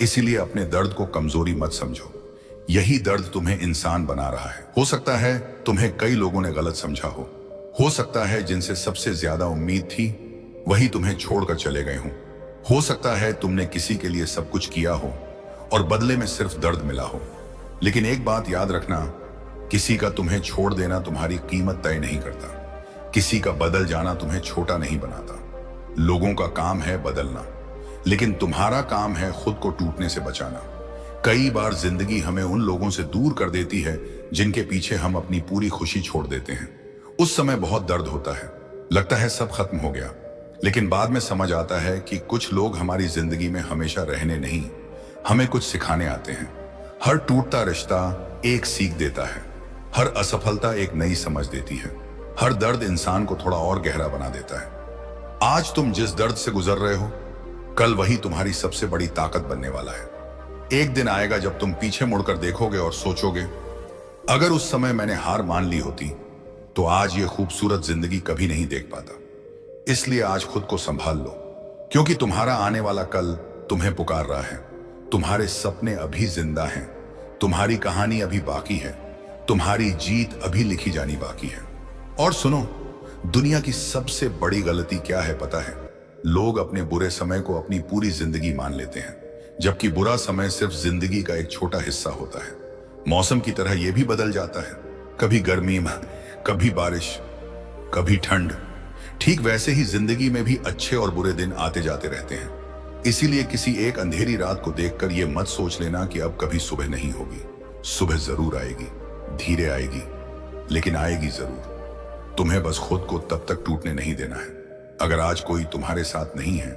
इसीलिए अपने दर्द को कमजोरी मत समझो। यही दर्द तुम्हें इंसान बना रहा है। हो सकता है तुम्हें कई लोगों ने गलत समझा हो सकता है जिनसे सबसे ज्यादा उम्मीद थी वही तुम्हें छोड़कर चले गए हों। हो सकता है तुमने किसी के लिए सब कुछ किया हो और बदले में सिर्फ दर्द मिला हो। लेकिन एक बात याद रखना, किसी का तुम्हें छोड़ देना तुम्हारी कीमत तय नहीं करता। किसी का बदल जाना तुम्हें छोटा नहीं बनाता। लोगों का काम है बदलना, लेकिन तुम्हारा काम है खुद को टूटने से बचाना। कई बार जिंदगी हमें उन लोगों से दूर कर देती है जिनके पीछे हम अपनी पूरी खुशी छोड़ देते हैं। उस समय बहुत दर्द होता है, लगता है सब खत्म हो गया, लेकिन बाद में समझ आता है कि कुछ लोग हमारी जिंदगी में हमेशा रहने नहीं, हमें कुछ सिखाने आते हैं। हर टूटता रिश्ता एक सीख देता है। हर असफलता एक नई समझ देती है। हर दर्द इंसान को थोड़ा और गहरा बना देता है। आज तुम जिस दर्द से गुजर रहे हो, कल वही तुम्हारी सबसे बड़ी ताकत बनने वाला है। एक दिन आएगा जब तुम पीछे मुड़कर देखोगे और सोचोगे, अगर उस समय मैंने हार मान ली होती तो आज ये खूबसूरत जिंदगी कभी नहीं देख पाता। इसलिए आज खुद को संभाल लो, क्योंकि तुम्हारा आने वाला कल तुम्हें पुकार रहा है। तुम्हारे सपने अभी जिंदा हैं, तुम्हारी कहानी अभी बाकी है, तुम्हारी जीत अभी लिखी जानी बाकी है। और सुनो, दुनिया की सबसे बड़ी गलती क्या है पता है? लोग अपने बुरे समय को अपनी पूरी जिंदगी मान लेते हैं, जबकि बुरा समय सिर्फ जिंदगी का एक छोटा हिस्सा होता है। मौसम की तरह यह भी बदल जाता है, कभी गर्मी, कभी बारिश, कभी ठंड। ठीक वैसे ही जिंदगी में भी अच्छे और बुरे दिन आते जाते रहते हैं। इसीलिए किसी एक अंधेरी रात को देखकर यह मत सोच लेना कि अब कभी सुबह नहीं होगी। सुबह जरूर आएगी, धीरे आएगी, लेकिन आएगी जरूर। तुम्हें बस खुद को तब तक टूटने नहीं देना है। अगर आज कोई तुम्हारे साथ नहीं है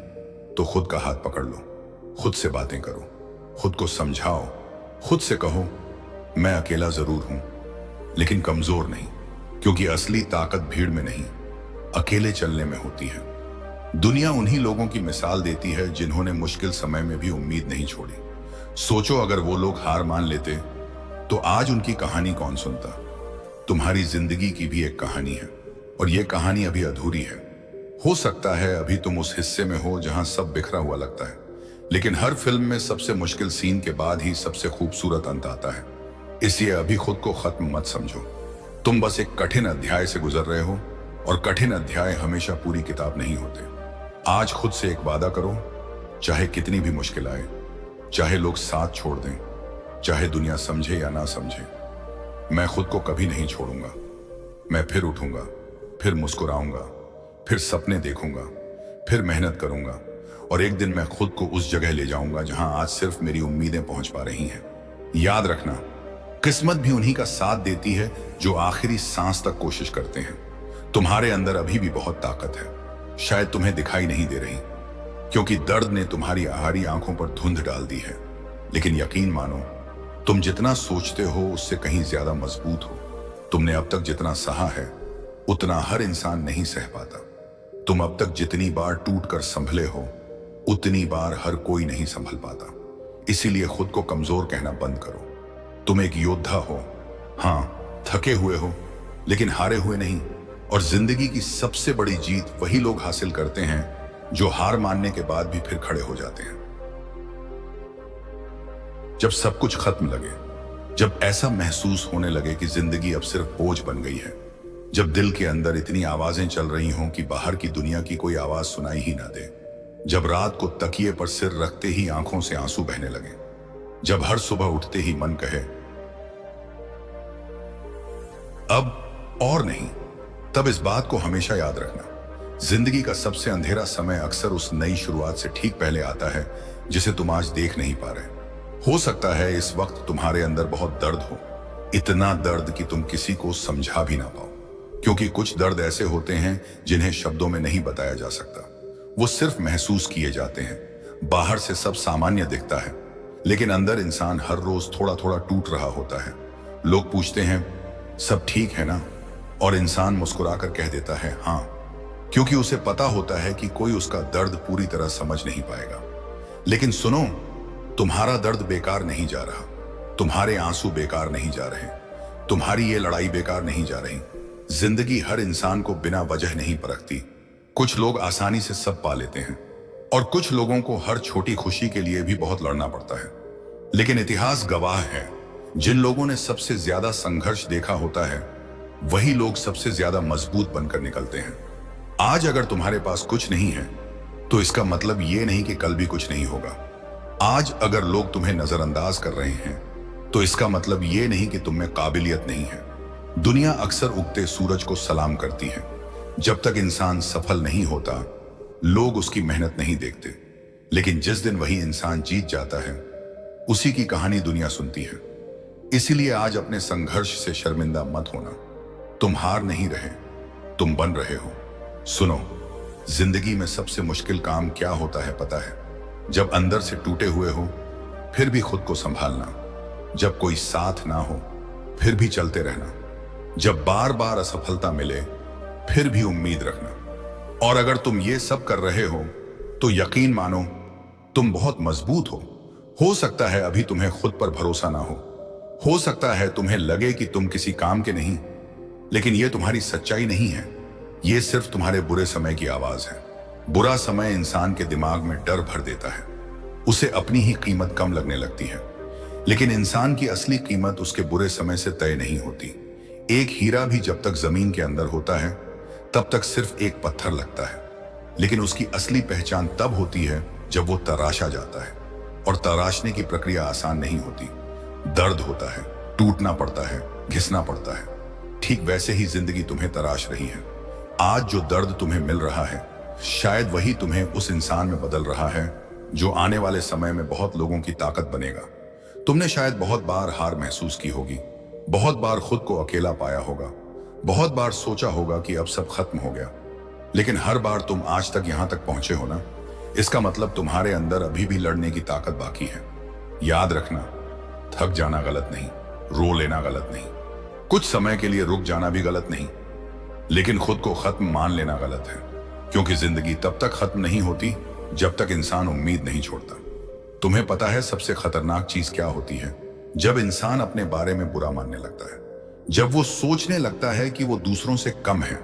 तो खुद का हाथ पकड़ लो, खुद से बातें करो, खुद को समझाओ, खुद से कहो, मैं अकेला जरूर हूं लेकिन कमजोर नहीं, क्योंकि असली ताकत भीड़ में नहीं, अकेले चलने में होती है। दुनिया उन्हीं लोगों की मिसाल देती है जिन्होंने मुश्किल समय में भी उम्मीद नहीं छोड़ी। सोचो, अगर वो लोग हार मान लेते तो आज उनकी कहानी कौन सुनता? तुम्हारी जिंदगी की भी एक कहानी है और ये कहानी अभी अधूरी है। हो सकता है अभी तुम उस हिस्से में हो जहां सब बिखरा हुआ लगता है, लेकिन हर फिल्म में सबसे मुश्किल सीन के बाद ही सबसे खूबसूरत अंत आता है। इसलिए अभी खुद को खत्म मत समझो। तुम बस एक कठिन अध्याय से गुजर रहे हो और कठिन अध्याय हमेशा पूरी किताब नहीं होते। आज खुद से एक वादा करो, चाहे कितनी भी मुश्किल आए, चाहे लोग साथ छोड़ दें, चाहे दुनिया समझे या ना समझे, मैं खुद को कभी नहीं छोड़ूंगा। मैं फिर उठूंगा, फिर मुस्कुराऊंगा, फिर सपने देखूंगा, फिर मेहनत करूंगा और एक दिन मैं खुद को उस जगह ले जाऊंगा जहां आज सिर्फ मेरी उम्मीदें पहुंच पा रही हैं। याद रखना, किस्मत भी उन्हीं का साथ देती है जो आखिरी सांस तक कोशिश करते हैं। तुम्हारे अंदर अभी भी बहुत ताकत है, शायद तुम्हें दिखाई नहीं दे रही, क्योंकि दर्द ने तुम्हारी आहारी आंखों पर धुंध डाल दी है। लेकिन यकीन मानो, तुम जितना सोचते हो उससे कहीं ज्यादा मजबूत हो। तुमने अब तक जितना सहा है उतना हर इंसान नहीं सह पाता। तुम अब तक जितनी बार टूट कर संभले हो उतनी बार हर कोई नहीं संभल पाता। इसीलिए खुद को कमजोर कहना बंद करो। तुम एक योद्धा हो, हाँ, थके हुए हो लेकिन हारे हुए नहीं। और जिंदगी की सबसे बड़ी जीत वही लोग हासिल करते हैं जो हार मानने के बाद भी फिर खड़े हो जाते हैं। जब सब कुछ खत्म लगे, जब ऐसा महसूस होने लगे कि जिंदगी अब सिर्फ बोझ बन गई है, जब दिल के अंदर इतनी आवाजें चल रही हों कि बाहर की दुनिया की कोई आवाज सुनाई ही ना दे, जब रात को तकिए पर सिर रखते ही आंखों से आंसू बहने लगे, जब हर सुबह उठते ही मन कहे अब और नहीं, तब इस बात को हमेशा याद रखना, जिंदगी का सबसे अंधेरा समय अक्सर उस नई शुरुआत से ठीक पहले आता है जिसे तुम आज देख नहीं पा रहे। हो सकता है इस वक्त तुम्हारे अंदर बहुत दर्द हो, इतना दर्द कि तुम किसी को समझा भी ना पाओ, क्योंकि कुछ दर्द ऐसे होते हैं जिन्हें शब्दों में नहीं बताया जा सकता, वो सिर्फ महसूस किए जाते हैं। बाहर से सब सामान्य दिखता है, लेकिन अंदर इंसान हर रोज थोड़ा थोड़ा टूट रहा होता है। लोग पूछते हैं सब ठीक है ना, और इंसान मुस्कुराकर कह देता है हाँ, क्योंकि उसे पता होता है कि कोई उसका दर्द पूरी तरह समझ नहीं पाएगा। लेकिन सुनो, तुम्हारा दर्द बेकार नहीं जा रहा, तुम्हारे आंसू बेकार नहीं जा रहे, तुम्हारी ये लड़ाई बेकार नहीं जा रही। जिंदगी हर इंसान को बिना वजह नहीं परखती। कुछ लोग आसानी से सब पा लेते हैं और कुछ लोगों को हर छोटी खुशी के लिए भी बहुत लड़ना पड़ता है। लेकिन इतिहास गवाह है, जिन लोगों ने सबसे ज्यादा संघर्ष देखा होता है वही लोग सबसे ज्यादा मजबूत बनकर निकलते हैं। आज अगर तुम्हारे पास कुछ नहीं है तो इसका मतलब ये नहीं कि कल भी कुछ नहीं होगा। आज अगर लोग तुम्हें नजरअंदाज कर रहे हैं तो इसका मतलब ये नहीं कि तुम में काबिलियत नहीं है। दुनिया अक्सर उगते सूरज को सलाम करती है। जब तक इंसान सफल नहीं होता लोग उसकी मेहनत नहीं देखते, लेकिन जिस दिन वही इंसान जीत जाता है उसी की कहानी दुनिया सुनती है। इसीलिए आज अपने संघर्ष से शर्मिंदा मत होना। तुम हार नहीं रहे, तुम बन रहे हो। सुनो, जिंदगी में सबसे मुश्किल काम क्या होता है पता है? जब अंदर से टूटे हुए हो फिर भी खुद को संभालना, जब कोई साथ ना हो फिर भी चलते रहना, जब बार बार असफलता मिले फिर भी उम्मीद रखना। और अगर तुम ये सब कर रहे हो तो यकीन मानो तुम बहुत मजबूत हो। हो सकता है अभी तुम्हें खुद पर भरोसा ना हो सकता है तुम्हें लगे कि तुम किसी काम के नहीं, लेकिन यह तुम्हारी सच्चाई नहीं है, यह सिर्फ तुम्हारे बुरे समय की आवाज है। बुरा समय इंसान के दिमाग में डर भर देता है, उसे अपनी ही कीमत कम लगने लगती है। लेकिन इंसान की असली कीमत उसके बुरे समय से तय नहीं होती। एक हीरा भी जब तक जमीन के अंदर होता है तब तक सिर्फ एक पत्थर लगता है, लेकिन उसकी असली पहचान तब होती है जब वो तराशा जाता है। और तराशने की प्रक्रिया आसान नहीं होती, दर्द होता है, टूटना पड़ता है, घिसना पड़ता है। ठीक वैसे ही जिंदगी तुम्हें तराश रही है। आज जो दर्द तुम्हें मिल रहा है शायद वही तुम्हें उस इंसान में बदल रहा है जो आने वाले समय में बहुत लोगों की ताकत बनेगा। तुमने शायद बहुत बार हार महसूस की होगी, बहुत बार खुद को अकेला पाया होगा, बहुत बार सोचा होगा कि अब सब खत्म हो गया, लेकिन हर बार तुम आज तक यहां तक पहुंचे हो ना, इसका मतलब तुम्हारे अंदर अभी भी लड़ने की ताकत बाकी है। याद रखना, थक जाना गलत नहीं, रो लेना गलत नहीं, कुछ समय के लिए रुक जाना भी गलत नहीं, लेकिन खुद को खत्म मान लेना गलत है। क्योंकि जिंदगी तब तक खत्म नहीं होती जब तक इंसान उम्मीद नहीं छोड़ता। तुम्हें पता है सबसे खतरनाक चीज क्या होती है? जब इंसान अपने बारे में बुरा मानने लगता है, जब वो सोचने लगता है कि वो दूसरों से कम है,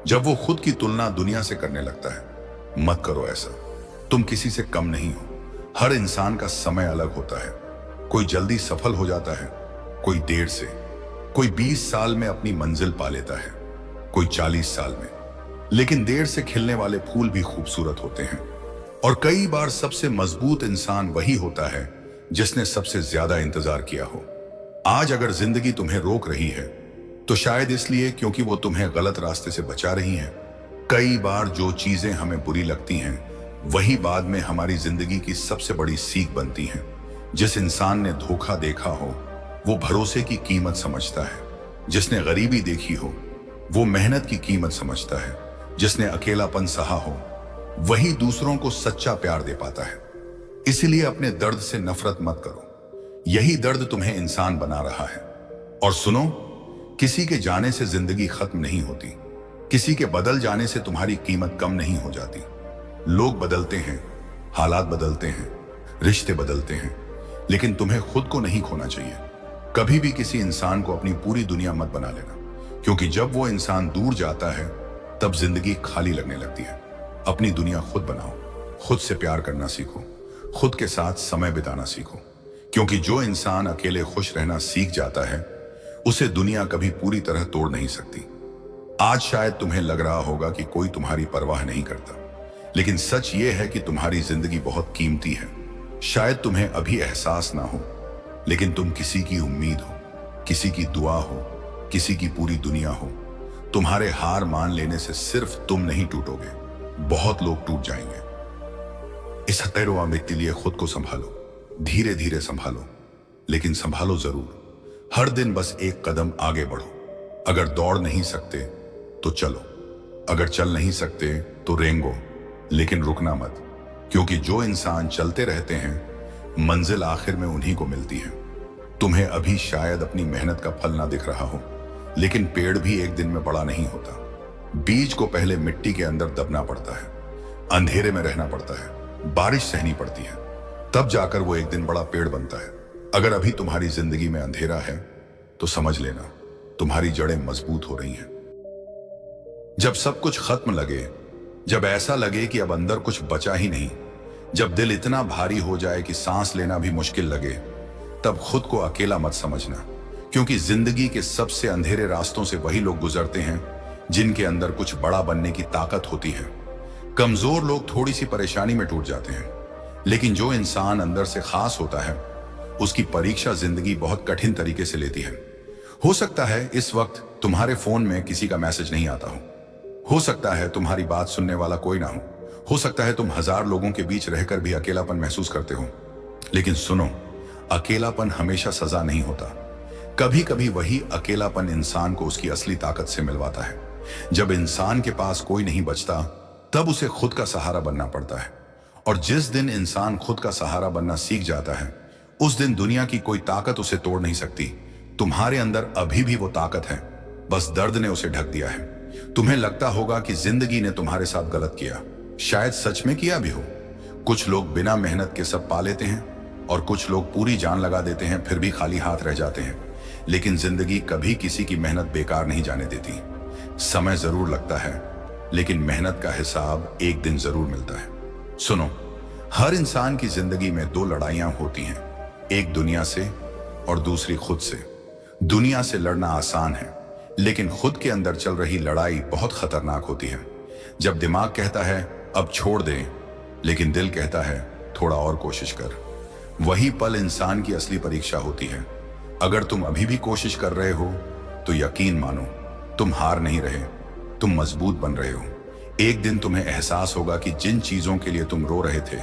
जब वो खुद की तुलना दुनिया से करने लगता है। मत करो ऐसा, तुम किसी से कम नहीं हो। हर इंसान का समय अलग होता है, कोई जल्दी सफल हो जाता है, कोई देर से, कोई 20 साल में अपनी मंजिल पा लेता है, कोई 40 साल में। लेकिन देर से खिलने वाले फूल भी खूबसूरत होते हैं। और कई बार सबसे मजबूत इंसान वही होता है जिसने सबसे ज्यादा इंतजार किया हो। आज अगर जिंदगी तुम्हें रोक रही है तो शायद इसलिए क्योंकि वो तुम्हें गलत रास्ते से बचा रही है। कई बार जो चीजें हमें बुरी लगती हैं वही बाद में हमारी जिंदगी की सबसे बड़ी सीख बनती हैं। जिस इंसान ने धोखा देखा हो वो भरोसे की कीमत समझता है, जिसने गरीबी देखी हो वो मेहनत की कीमत समझता है, जिसने अकेलापन सहा हो वही दूसरों को सच्चा प्यार दे पाता है। इसलिए अपने दर्द से नफरत मत करो, यही दर्द तुम्हें इंसान बना रहा है। और सुनो, किसी के जाने से जिंदगी खत्म नहीं होती, किसी के बदल जाने से तुम्हारी कीमत कम नहीं हो जाती। लोग बदलते हैं, हालात बदलते हैं, रिश्ते बदलते हैं, लेकिन तुम्हें खुद को नहीं खोना चाहिए। कभी भी किसी इंसान को अपनी पूरी दुनिया मत बना लेना, क्योंकि जब वो इंसान दूर जाता है तब जिंदगी खाली लगने लगती है। अपनी दुनिया खुद बनाओ, खुद से प्यार करना सीखो, खुद के साथ समय बिताना सीखो, क्योंकि जो इंसान अकेले खुश रहना सीख जाता है उसे दुनिया कभी पूरी तरह तोड़ नहीं सकती। आज शायद तुम्हें लग रहा होगा कि कोई तुम्हारी परवाह नहीं करता, लेकिन सच ये है कि तुम्हारी जिंदगी बहुत कीमती है। शायद तुम्हें अभी एहसास ना हो, लेकिन तुम किसी की उम्मीद हो, किसी की दुआ हो, किसी की पूरी दुनिया हो। तुम्हारे हार मान लेने से सिर्फ तुम नहीं टूटोगे, बहुत लोग टूट जाएंगे। इस हतेरवा व्यक्ति के लिए खुद को संभालो, धीरे धीरे संभालो, लेकिन संभालो जरूर। हर दिन बस एक कदम आगे बढ़ो। अगर दौड़ नहीं सकते तो चलो, अगर चल नहीं सकते तो रेंगो, लेकिन रुकना मत, क्योंकि जो इंसान चलते रहते हैं मंजिल आखिर में उन्हीं को मिलती है। तुम्हें अभी शायद अपनी मेहनत का फल ना दिख रहा हो, लेकिन पेड़ भी एक दिन में बड़ा नहीं होता। बीज को पहले मिट्टी के अंदर दबना पड़ता है, अंधेरे में रहना पड़ता है, बारिश सहनी पड़ती है, तब जाकर वो एक दिन बड़ा पेड़ बनता है। अगर अभी तुम्हारी जिंदगी में अंधेरा है तो समझ लेना तुम्हारी जड़ें मजबूत हो रही हैं। जब सब कुछ खत्म लगे, जब ऐसा लगे कि अब अंदर कुछ बचा ही नहीं, जब दिल इतना भारी हो जाए कि सांस लेना भी मुश्किल लगे, तब खुद को अकेला मत समझना, क्योंकि जिंदगी के सबसे अंधेरे रास्तों से वही लोग गुजरते हैं जिनके अंदर कुछ बड़ा बनने की ताकत होती है। कमजोर लोग थोड़ी सी परेशानी में टूट जाते हैं, लेकिन जो इंसान अंदर से खास होता है उसकी परीक्षा जिंदगी बहुत कठिन तरीके से लेती है। हो सकता है इस वक्त तुम्हारे फोन में किसी का मैसेज नहीं आता हो सकता है तुम्हारी बात सुनने वाला कोई ना हो सकता है तुम 1000 लोगों के बीच रहकर भी अकेलापन महसूस करते हो। लेकिन सुनो, अकेलापन हमेशा सजा नहीं होता। कभी कभी वही अकेलापन इंसान को उसकी असली ताकत से मिलवाता है। जब इंसान के पास कोई नहीं बचता, तब उसे खुद का सहारा बनना पड़ता है। और जिस दिन इंसान खुद का सहारा बनना सीख जाता है, उस दिन दुनिया की कोई ताकत उसे तोड़ नहीं सकती। तुम्हारे अंदर अभी भी वो ताकत है, बस दर्द ने उसे ढक दिया है। तुम्हें लगता होगा कि जिंदगी ने तुम्हारे साथ गलत किया, शायद सच में किया भी हो। कुछ लोग बिना मेहनत के सब पा लेते हैं और कुछ लोग पूरी जान लगा देते हैं, फिर भी खाली हाथ रह जाते हैं। लेकिन जिंदगी कभी किसी की मेहनत बेकार नहीं जाने देती। समय जरूर लगता है, लेकिन मेहनत का हिसाब एक दिन जरूर मिलता है। सुनो, हर इंसान की जिंदगी में 2 लड़ाइयां होती हैं, एक दुनिया से और दूसरी खुद से। दुनिया से लड़ना आसान है, लेकिन खुद के अंदर चल रही लड़ाई बहुत खतरनाक होती है। जब दिमाग कहता है अब छोड़ दे, लेकिन दिल कहता है थोड़ा और कोशिश कर, वही पल इंसान की असली परीक्षा होती है। अगर तुम अभी भी कोशिश कर रहे हो तो यकीन मानो तुम हार नहीं रहे, तुम मजबूत बन रहे हो। एक दिन तुम्हें एहसास होगा कि जिन चीजों के लिए तुम रो रहे थे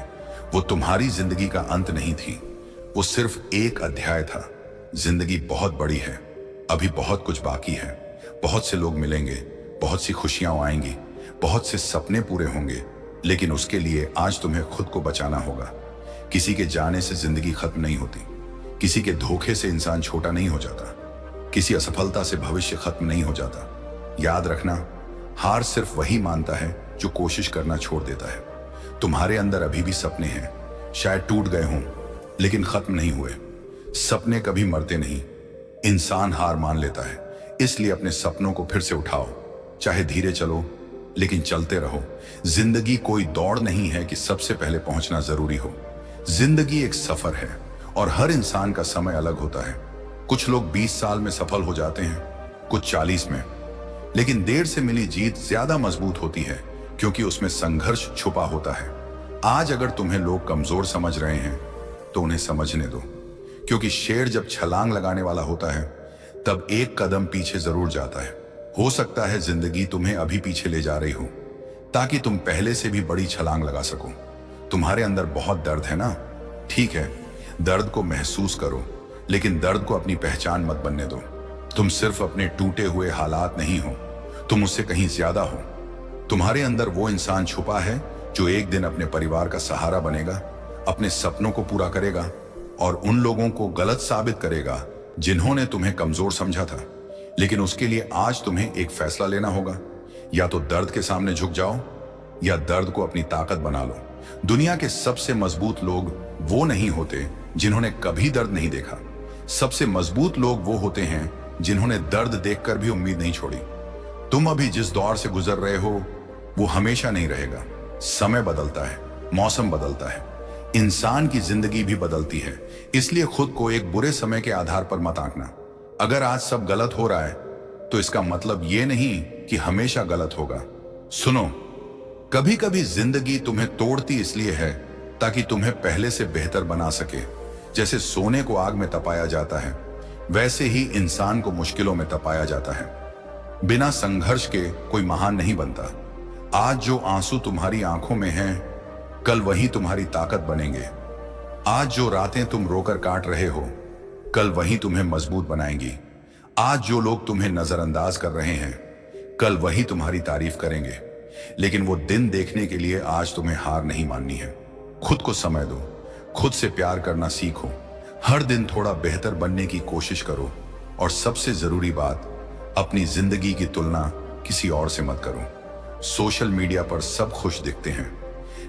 वो तुम्हारी जिंदगी का अंत नहीं थी, वो सिर्फ एक अध्याय था। जिंदगी बहुत बड़ी है, अभी बहुत कुछ बाकी है। बहुत से लोग मिलेंगे, बहुत सी खुशियां आएंगी, बहुत से सपने पूरे होंगे, लेकिन उसके लिए आज तुम्हें खुद को बचाना होगा। किसी के जाने से जिंदगी खत्म नहीं होती, किसी के धोखे से इंसान छोटा नहीं हो जाता, किसी असफलता से भविष्य खत्म नहीं हो जाता। याद रखना, हार सिर्फ वही मानता है जो कोशिश करना छोड़ देता है। तुम्हारे अंदर अभी भी सपने हैं, शायद टूट गए हों लेकिन खत्म नहीं हुए। सपने कभी मरते नहीं। इंसान हार मान लेता है, इसलिए अपने सपनों को फिर से उठाओ। चाहे धीरे चलो, लेकिन चलते रहो। जिंदगी कोई दौड़ नहीं है कि सबसे पहले पहुंचना जरूरी हो। जिंदगी एक सफर है और हर इंसान का समय अलग होता है। कुछ लोग 20 साल में सफल हो जाते हैं, कुछ 40 में, लेकिन देर से मिली जीत ज्यादा मजबूत होती है क्योंकि उसमें संघर्ष छुपा होता है। आज अगर तुम्हें लोग कमजोर समझ रहे हैं तो उन्हें समझने दो, क्योंकि शेर जब छलांग लगाने वाला होता है तब एक कदम पीछे जरूर जाता है। हो सकता है जिंदगी तुम्हें अभी पीछे ले जा रही हो ताकि तुम पहले से भी बड़ी छलांग लगा सको। तुम्हारे अंदर बहुत दर्द है ना, ठीक है, दर्द को महसूस करो, लेकिन दर्द को अपनी पहचान मत बनने दो। तुम सिर्फ अपने टूटे हुए हालात नहीं हो, तुम उससे कहीं ज्यादा हो। तुम्हारे अंदर वो इंसान छुपा है जो एक दिन अपने परिवार का सहारा बनेगा, अपने सपनों को पूरा करेगा और उन लोगों को गलत साबित करेगा जिन्होंने तुम्हें कमजोर समझा था। लेकिन उसके लिए आज तुम्हें एक फैसला लेना होगा, या तो दर्द के सामने झुक जाओ या दर्द को अपनी ताकत बना लो। दुनिया के सबसे मजबूत लोग वो नहीं होते जिन्होंने कभी दर्द नहीं देखा। सबसे मजबूत लोग वो होते हैं जिन्होंने दर्द देखकर भी उम्मीद नहीं छोड़ी। तुम अभी जिस दौर से गुजर रहे हो वो हमेशा नहीं रहेगा। समय बदलता है, मौसम बदलता है, इंसान की जिंदगी भी बदलती है। इसलिए खुद को एक बुरे समय के आधार पर मत आंकना। अगर आज सब गलत हो रहा है तो इसका मतलब ये नहीं कि हमेशा गलत होगा। सुनो, कभी कभी जिंदगी तुम्हें तोड़ती इसलिए है ताकि तुम्हें पहले से बेहतर बना सके। जैसे सोने को आग में तपाया जाता है, वैसे ही इंसान को मुश्किलों में तपाया जाता है। बिना संघर्ष के कोई महान नहीं बनता। आज जो आंसू तुम्हारी आंखों में हैं, कल वही तुम्हारी ताकत बनेंगे। आज जो रातें तुम रोकर काट रहे हो, कल वही तुम्हें मजबूत बनाएंगी। आज जो लोग तुम्हें नजरअंदाज कर रहे हैं, कल वही तुम्हारी तारीफ करेंगे। लेकिन वो दिन देखने के लिए आज तुम्हें हार नहीं माननी है। खुद को समय दो, खुद से प्यार करना सीखो, हर दिन थोड़ा बेहतर बनने की कोशिश करो, और सबसे जरूरी बात, अपनी जिंदगी की तुलना किसी और से मत करो। सोशल मीडिया पर सब खुश दिखते हैं,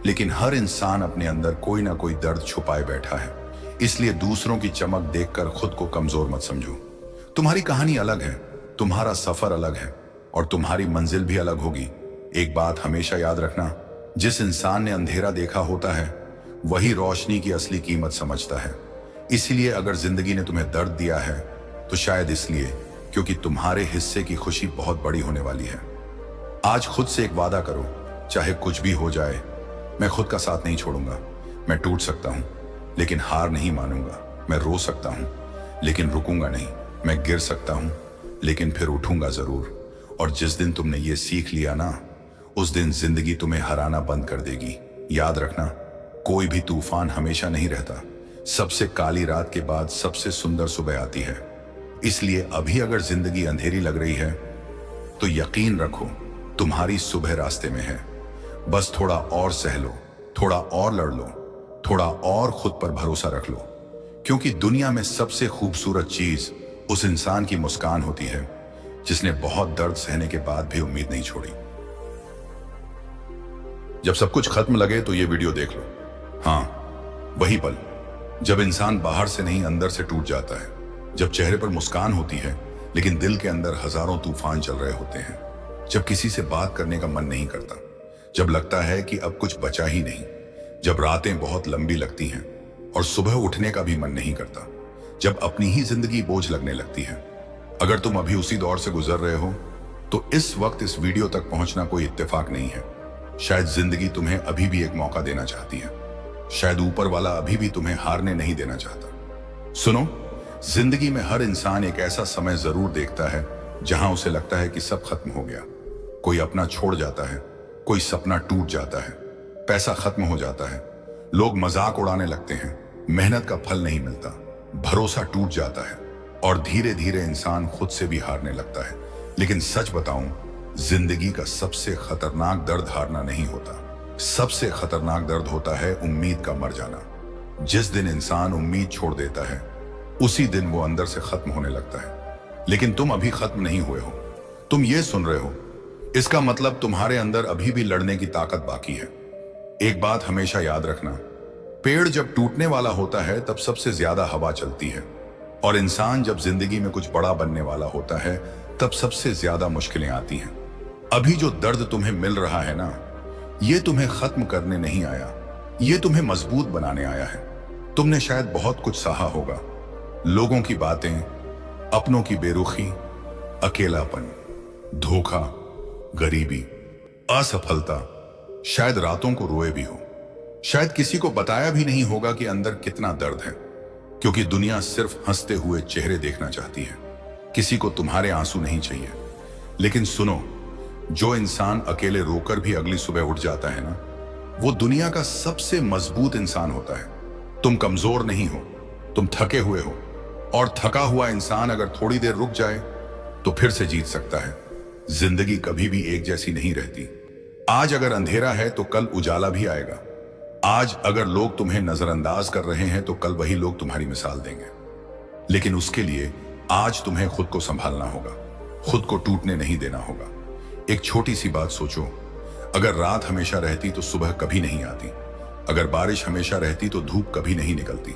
लेकिन हर इंसान अपने अंदर कोई ना कोई दर्द छुपाए बैठा है। इसलिए दूसरों की चमक देखकर खुद को कमजोर मत समझो। तुम्हारी कहानी अलग है, तुम्हारा सफर अलग है, और तुम्हारी मंजिल भी अलग होगी। एक बात हमेशा याद रखना, जिस इंसान ने अंधेरा देखा होता है, वही रोशनी की असली कीमत समझता है। इसलिए अगर जिंदगी ने तुम्हें दर्द दिया है, तो शायद इसलिए क्योंकि तुम्हारे हिस्से की खुशी बहुत बड़ी होने वाली है। आज खुद से एक वादा करो, चाहे कुछ भी हो जाए, मैं खुद का साथ नहीं छोड़ूंगा। मैं टूट सकता हूं, लेकिन हार नहीं मानूंगा। मैं रो सकता हूं, लेकिन रुकूंगा नहीं। मैं गिर सकता हूं, लेकिन फिर उठूंगा जरूर। और जिस दिन तुमने ये सीख लिया ना, उस दिन जिंदगी तुम्हें हराना बंद कर देगी। याद रखना, कोई भी तूफान हमेशा नहीं रहता। सबसे काली रात के बाद सबसे सुंदर सुबह आती है। इसलिए अभी अगर जिंदगी अंधेरी लग रही है, तो यकीन रखो तुम्हारी सुबह रास्ते में है। बस थोड़ा और सह लो, थोड़ा और लड़ लो, थोड़ा और खुद पर भरोसा रख लो, क्योंकि दुनिया में सबसे खूबसूरत चीज उस इंसान की मुस्कान होती है जिसने बहुत दर्द सहने के बाद भी उम्मीद नहीं छोड़ी। जब सब कुछ खत्म लगे तो ये वीडियो देख लो। हाँ, वही पल जब इंसान बाहर से नहीं अंदर से टूट जाता है, जब चेहरे पर मुस्कान होती है लेकिन दिल के अंदर हजारों तूफान चल रहे होते हैं, जब किसी से बात करने का मन नहीं करता, जब लगता है कि अब कुछ बचा ही नहीं, जब रातें बहुत लंबी लगती हैं और सुबह उठने का भी मन नहीं करता, जब अपनी ही जिंदगी बोझ लगने लगती है। अगर तुम अभी उसी दौर से गुजर रहे हो, तो इस वक्त इस वीडियो तक पहुंचना कोई इत्तेफाक नहीं है। शायद जिंदगी तुम्हें अभी भी एक मौका देना चाहती है। शायद ऊपर वाला अभी भी तुम्हें हारने नहीं देना चाहता। सुनो, जिंदगी में हर इंसान एक ऐसा समय जरूर देखता है जहां उसे लगता है कि सब खत्म हो गया। कोई अपना छोड़ जाता है, कोई सपना टूट जाता है, पैसा खत्म हो जाता है, लोग मजाक उड़ाने लगते हैं, मेहनत का फल नहीं मिलता, भरोसा टूट जाता है, और धीरे धीरे इंसान खुद से भी हारने लगता है। लेकिन सच बताऊं, जिंदगी का सबसे खतरनाक दर्द हारना नहीं होता। सबसे खतरनाक दर्द होता है उम्मीद का मर जाना। जिस दिन इंसान उम्मीद छोड़ देता है, उसी दिन वो अंदर से खत्म होने लगता है। लेकिन तुम अभी खत्म नहीं हुए हो। तुम ये सुन रहे हो, इसका मतलब तुम्हारे अंदर अभी भी लड़ने की ताकत बाकी है। एक बात हमेशा याद रखना, पेड़ जब टूटने वाला होता है तब सबसे ज्यादा हवा चलती है, और इंसान जब जिंदगी में कुछ बड़ा बनने वाला होता है तब सबसे ज्यादा मुश्किलें आती हैं। अभी जो दर्द तुम्हें मिल रहा है ना, ये तुम्हें खत्म करने नहीं आया, ये तुम्हें मजबूत बनाने आया है। तुमने शायद बहुत कुछ सहा होगा, लोगों की बातें, अपनों की बेरुखी, अकेलापन, धोखा, गरीबी, असफलता, शायद रातों को रोए भी हो। शायद किसी को बताया भी नहीं होगा कि अंदर कितना दर्द है, क्योंकि दुनिया सिर्फ हंसते हुए चेहरे देखना चाहती है। किसी को तुम्हारे आंसू नहीं चाहिए। लेकिन सुनो, जो इंसान अकेले रोकर भी अगली सुबह उठ जाता है ना, वो दुनिया का सबसे मजबूत इंसान होता है। तुम कमजोर नहीं हो, तुम थके हुए हो, और थका हुआ इंसान अगर थोड़ी देर रुक जाए तो फिर से जीत सकता है। जिंदगी कभी भी एक जैसी नहीं रहती। आज अगर अंधेरा है तो कल उजाला भी आएगा। आज अगर लोग तुम्हें नजरअंदाज कर रहे हैं तो कल वही लोग तुम्हारी मिसाल देंगे। लेकिन उसके लिए आज तुम्हें खुद को संभालना होगा, खुद को टूटने नहीं देना होगा। एक छोटी सी बात सोचो, अगर रात हमेशा रहती तो सुबह कभी नहीं आती, अगर बारिश हमेशा रहती तो धूप कभी नहीं निकलती।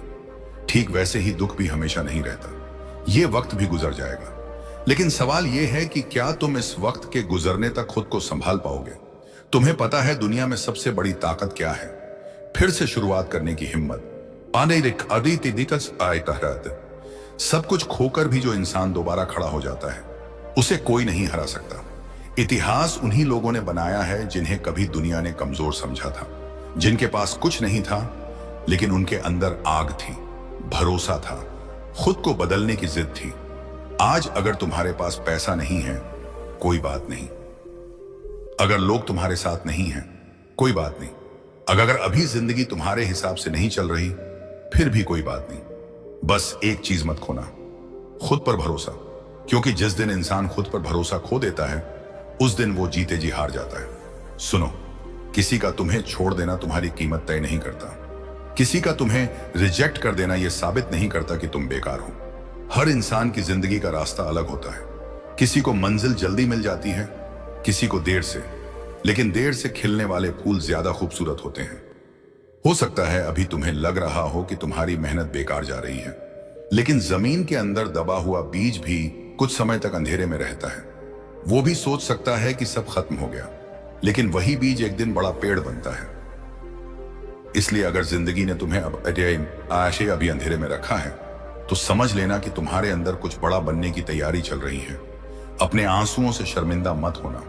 ठीक वैसे ही दुख भी हमेशा नहीं रहता, ये वक्त भी गुजर जाएगा। लेकिन सवाल यह है कि क्या तुम इस वक्त के गुजरने तक खुद को संभाल पाओगे? तुम्हें पता है दुनिया में सबसे बड़ी ताकत क्या है? फिर से शुरुआत करने की हिम्मत। सब कुछ खोकर भी जो इंसान दोबारा खड़ा हो जाता है, उसे कोई नहीं हरा सकता। इतिहास उन्हीं लोगों ने बनाया है जिन्हें कभी दुनिया ने कमजोर समझा था, जिनके पास कुछ नहीं था लेकिन उनके अंदर आग थी, भरोसा था, खुद को बदलने की जिद थी। आज अगर तुम्हारे पास पैसा नहीं है, कोई बात नहीं। अगर लोग तुम्हारे साथ नहीं हैं, कोई बात नहीं। अगर अभी जिंदगी तुम्हारे हिसाब से नहीं चल रही, फिर भी कोई बात नहीं। बस एक चीज मत खोना, खुद पर भरोसा। क्योंकि जिस दिन इंसान खुद पर भरोसा खो देता है, उस दिन वो जीते जी हार जाता है। सुनो, किसी का तुम्हें छोड़ देना तुम्हारी कीमत तय नहीं करता। किसी का तुम्हें रिजेक्ट कर देना यह साबित नहीं करता कि तुम बेकार हो। हर इंसान की जिंदगी का रास्ता अलग होता है। किसी को मंजिल जल्दी मिल जाती है, किसी को देर से। लेकिन देर से खिलने वाले फूल ज्यादा खूबसूरत होते हैं। हो सकता है अभी तुम्हें लग रहा हो कि तुम्हारी मेहनत बेकार जा रही है, लेकिन जमीन के अंदर दबा हुआ बीज भी कुछ समय तक अंधेरे में रहता है। वो भी सोच सकता है कि सब खत्म हो गया, लेकिन वही बीज एक दिन बड़ा पेड़ बनता है। इसलिए अगर जिंदगी ने तुम्हें अभी अंधेरे में रखा है, तो समझ लेना कि तुम्हारे अंदर कुछ बड़ा बनने की तैयारी चल रही है। अपने आंसुओं से शर्मिंदा मत होना।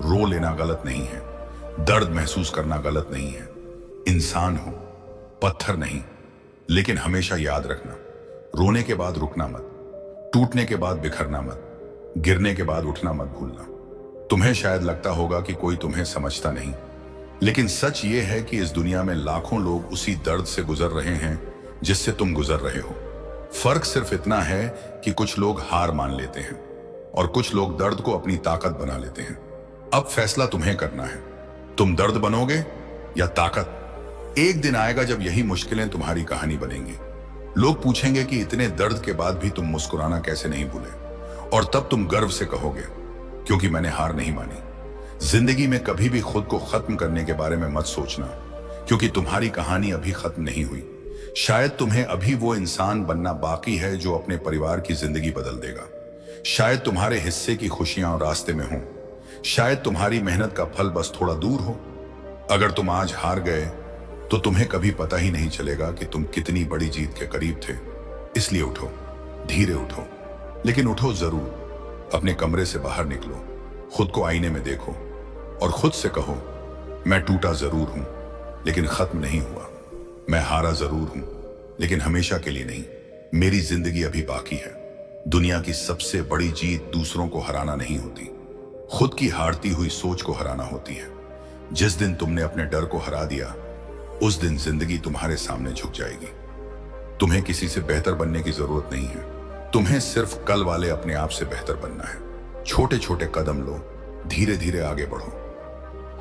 रो लेना गलत नहीं है, दर्द महसूस करना गलत नहीं है। इंसान हो, पत्थर नहीं। लेकिन हमेशा याद रखना, रोने के बाद रुकना मत, टूटने के बाद बिखरना मत, गिरने के बाद उठना मत भूलना। तुम्हें शायद लगता होगा कि कोई तुम्हें समझता नहीं, लेकिन सच ये है कि इस दुनिया में लाखों लोग उसी दर्द से गुजर रहे हैं जिससे तुम गुजर रहे हो। फर्क सिर्फ इतना है कि कुछ लोग हार मान लेते हैं और कुछ लोग दर्द को अपनी ताकत बना लेते हैं। अब फैसला तुम्हें करना है, तुम दर्द बनोगे या ताकत। एक दिन आएगा जब यही मुश्किलें तुम्हारी कहानी बनेंगी। लोग पूछेंगे कि इतने दर्द के बाद भी तुम मुस्कुराना कैसे नहीं भूले, और तब तुम गर्व से कहोगे, क्योंकि मैंने हार नहीं मानी। जिंदगी में कभी भी खुद को खत्म करने के बारे में मत सोचना, क्योंकि तुम्हारी कहानी अभी खत्म नहीं हुई। शायद तुम्हें अभी वो इंसान बनना बाकी है जो अपने परिवार की जिंदगी बदल देगा। शायद तुम्हारे हिस्से की खुशियां और रास्ते में हों। शायद तुम्हारी मेहनत का फल बस थोड़ा दूर हो। अगर तुम आज हार गए, तो तुम्हें कभी पता ही नहीं चलेगा कि तुम कितनी बड़ी जीत के करीब थे। इसलिए उठो, धीरे उठो, लेकिन उठो जरूर। अपने कमरे से बाहर निकलो, खुद को आईने में देखो और खुद से कहो, मैं टूटा जरूर हूं, लेकिन खत्म नहीं हुआ। मैं हारा जरूर हूं, लेकिन हमेशा के लिए नहीं। मेरी जिंदगी अभी बाकी है। दुनिया की सबसे बड़ी जीत दूसरों को हराना नहीं होती, खुद की हारती हुई सोच को हराना होती है। जिस दिन तुमने अपने डर को हरा दिया, उस दिन जिंदगी तुम्हारे सामने झुक जाएगी। तुम्हें किसी से बेहतर बनने की जरूरत नहीं है। तुम्हें सिर्फ कल वाले अपने आप से बेहतर बनना है। छोटे छोटे कदम लो, धीरे धीरे आगे बढ़ो,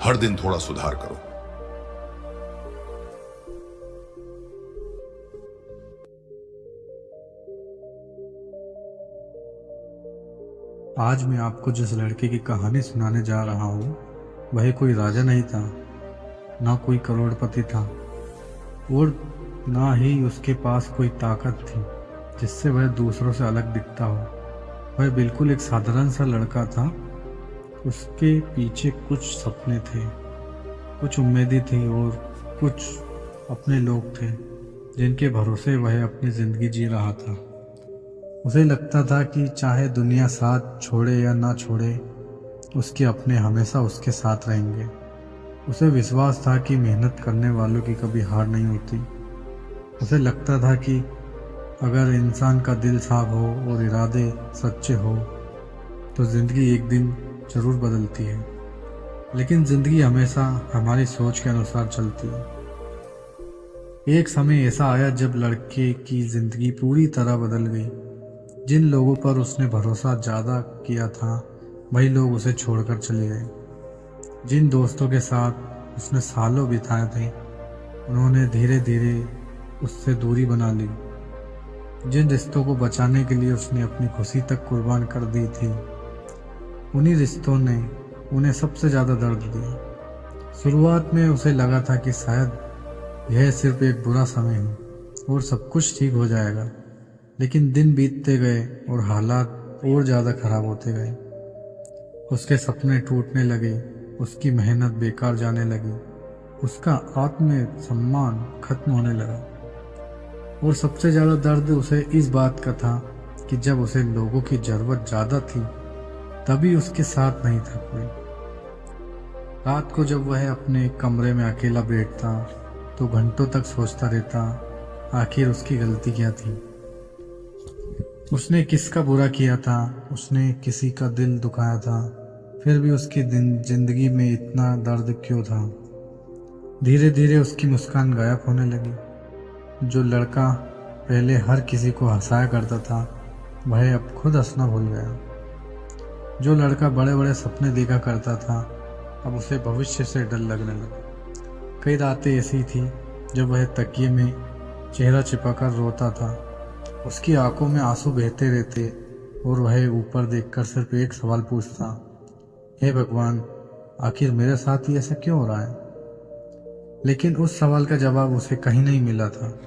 हर दिन थोड़ा सुधार करो। आज मैं आपको जिस लड़के की कहानी सुनाने जा रहा हूँ, वह कोई राजा नहीं था, ना कोई करोड़पति था, और ना ही उसके पास कोई ताकत थी जिससे वह दूसरों से अलग दिखता हो। वह बिल्कुल एक साधारण सा लड़का था। उसके पीछे कुछ सपने थे, कुछ उम्मीदें थी और कुछ अपने लोग थे जिनके भरोसे वह अपनी ज़िंदगी जी रहा था। उसे लगता था कि चाहे दुनिया साथ छोड़े या ना छोड़े, उसके अपने हमेशा उसके साथ रहेंगे। उसे विश्वास था कि मेहनत करने वालों की कभी हार नहीं होती। उसे लगता था कि अगर इंसान का दिल साफ हो और इरादे सच्चे हो, तो ज़िंदगी एक दिन ज़रूर बदलती है। लेकिन ज़िंदगी हमेशा हमारी सोच के अनुसार चलती है। एक समय ऐसा आया जब लड़के की ज़िंदगी पूरी तरह बदल गई। जिन लोगों पर उसने भरोसा ज़्यादा किया था, वही लोग उसे छोड़कर चले गए। जिन दोस्तों के साथ उसने सालों बिताए थे, उन्होंने धीरे धीरे उससे दूरी बना ली। जिन रिश्तों को बचाने के लिए उसने अपनी खुशी तक कुर्बान कर दी थी, उन्हीं रिश्तों ने उन्हें सबसे ज़्यादा दर्द दिया। शुरुआत में उसे लगा था कि शायद यह सिर्फ एक बुरा समय है और सब कुछ ठीक हो जाएगा, लेकिन दिन बीतते गए और हालात और ज़्यादा खराब होते गए। उसके सपने टूटने लगे, उसकी मेहनत बेकार जाने लगी, उसका आत्मसम्मान खत्म होने लगा। और सबसे ज़्यादा दर्द उसे इस बात का था कि जब उसे लोगों की ज़रूरत ज़्यादा थी, तभी उसके साथ नहीं था कोई। रात को जब वह अपने कमरे में अकेला बैठता, तो घंटों तक सोचता रहता आखिर उसकी गलती क्या थी? उसने किसका बुरा किया था? उसने किसी का दिल दुखाया था? फिर भी उसकी जिंदगी में इतना दर्द क्यों था? धीरे धीरे उसकी मुस्कान गायब होने लगी। जो लड़का पहले हर किसी को हंसाया करता था, वह अब खुद हंसना भूल गया। जो लड़का बड़े बड़े सपने देखा करता था, अब उसे भविष्य से डर लगने लगा। कई रातें ऐसी थी जब वह तकिए में चेहरा छिपाकर रोता था। उसकी आंखों में आंसू बहते रहते और वह ऊपर देखकर सिर्फ एक सवाल पूछता, हे भगवान, आखिर मेरे साथ ही ऐसा क्यों हो रहा है? लेकिन उस सवाल का जवाब उसे कहीं नहीं मिला था।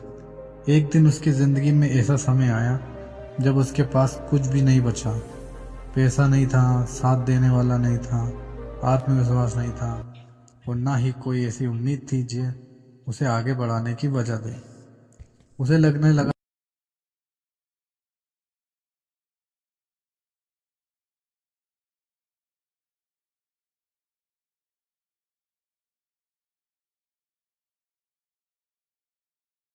एक दिन उसकी जिंदगी में ऐसा समय आया जब उसके पास कुछ भी नहीं बचा। पैसा नहीं था, साथ देने वाला नहीं था, आत्मविश्वास नहीं था और ना ही कोई ऐसी उम्मीद थी जो उसे आगे बढ़ाने की वजह दे। उसे लगने लगा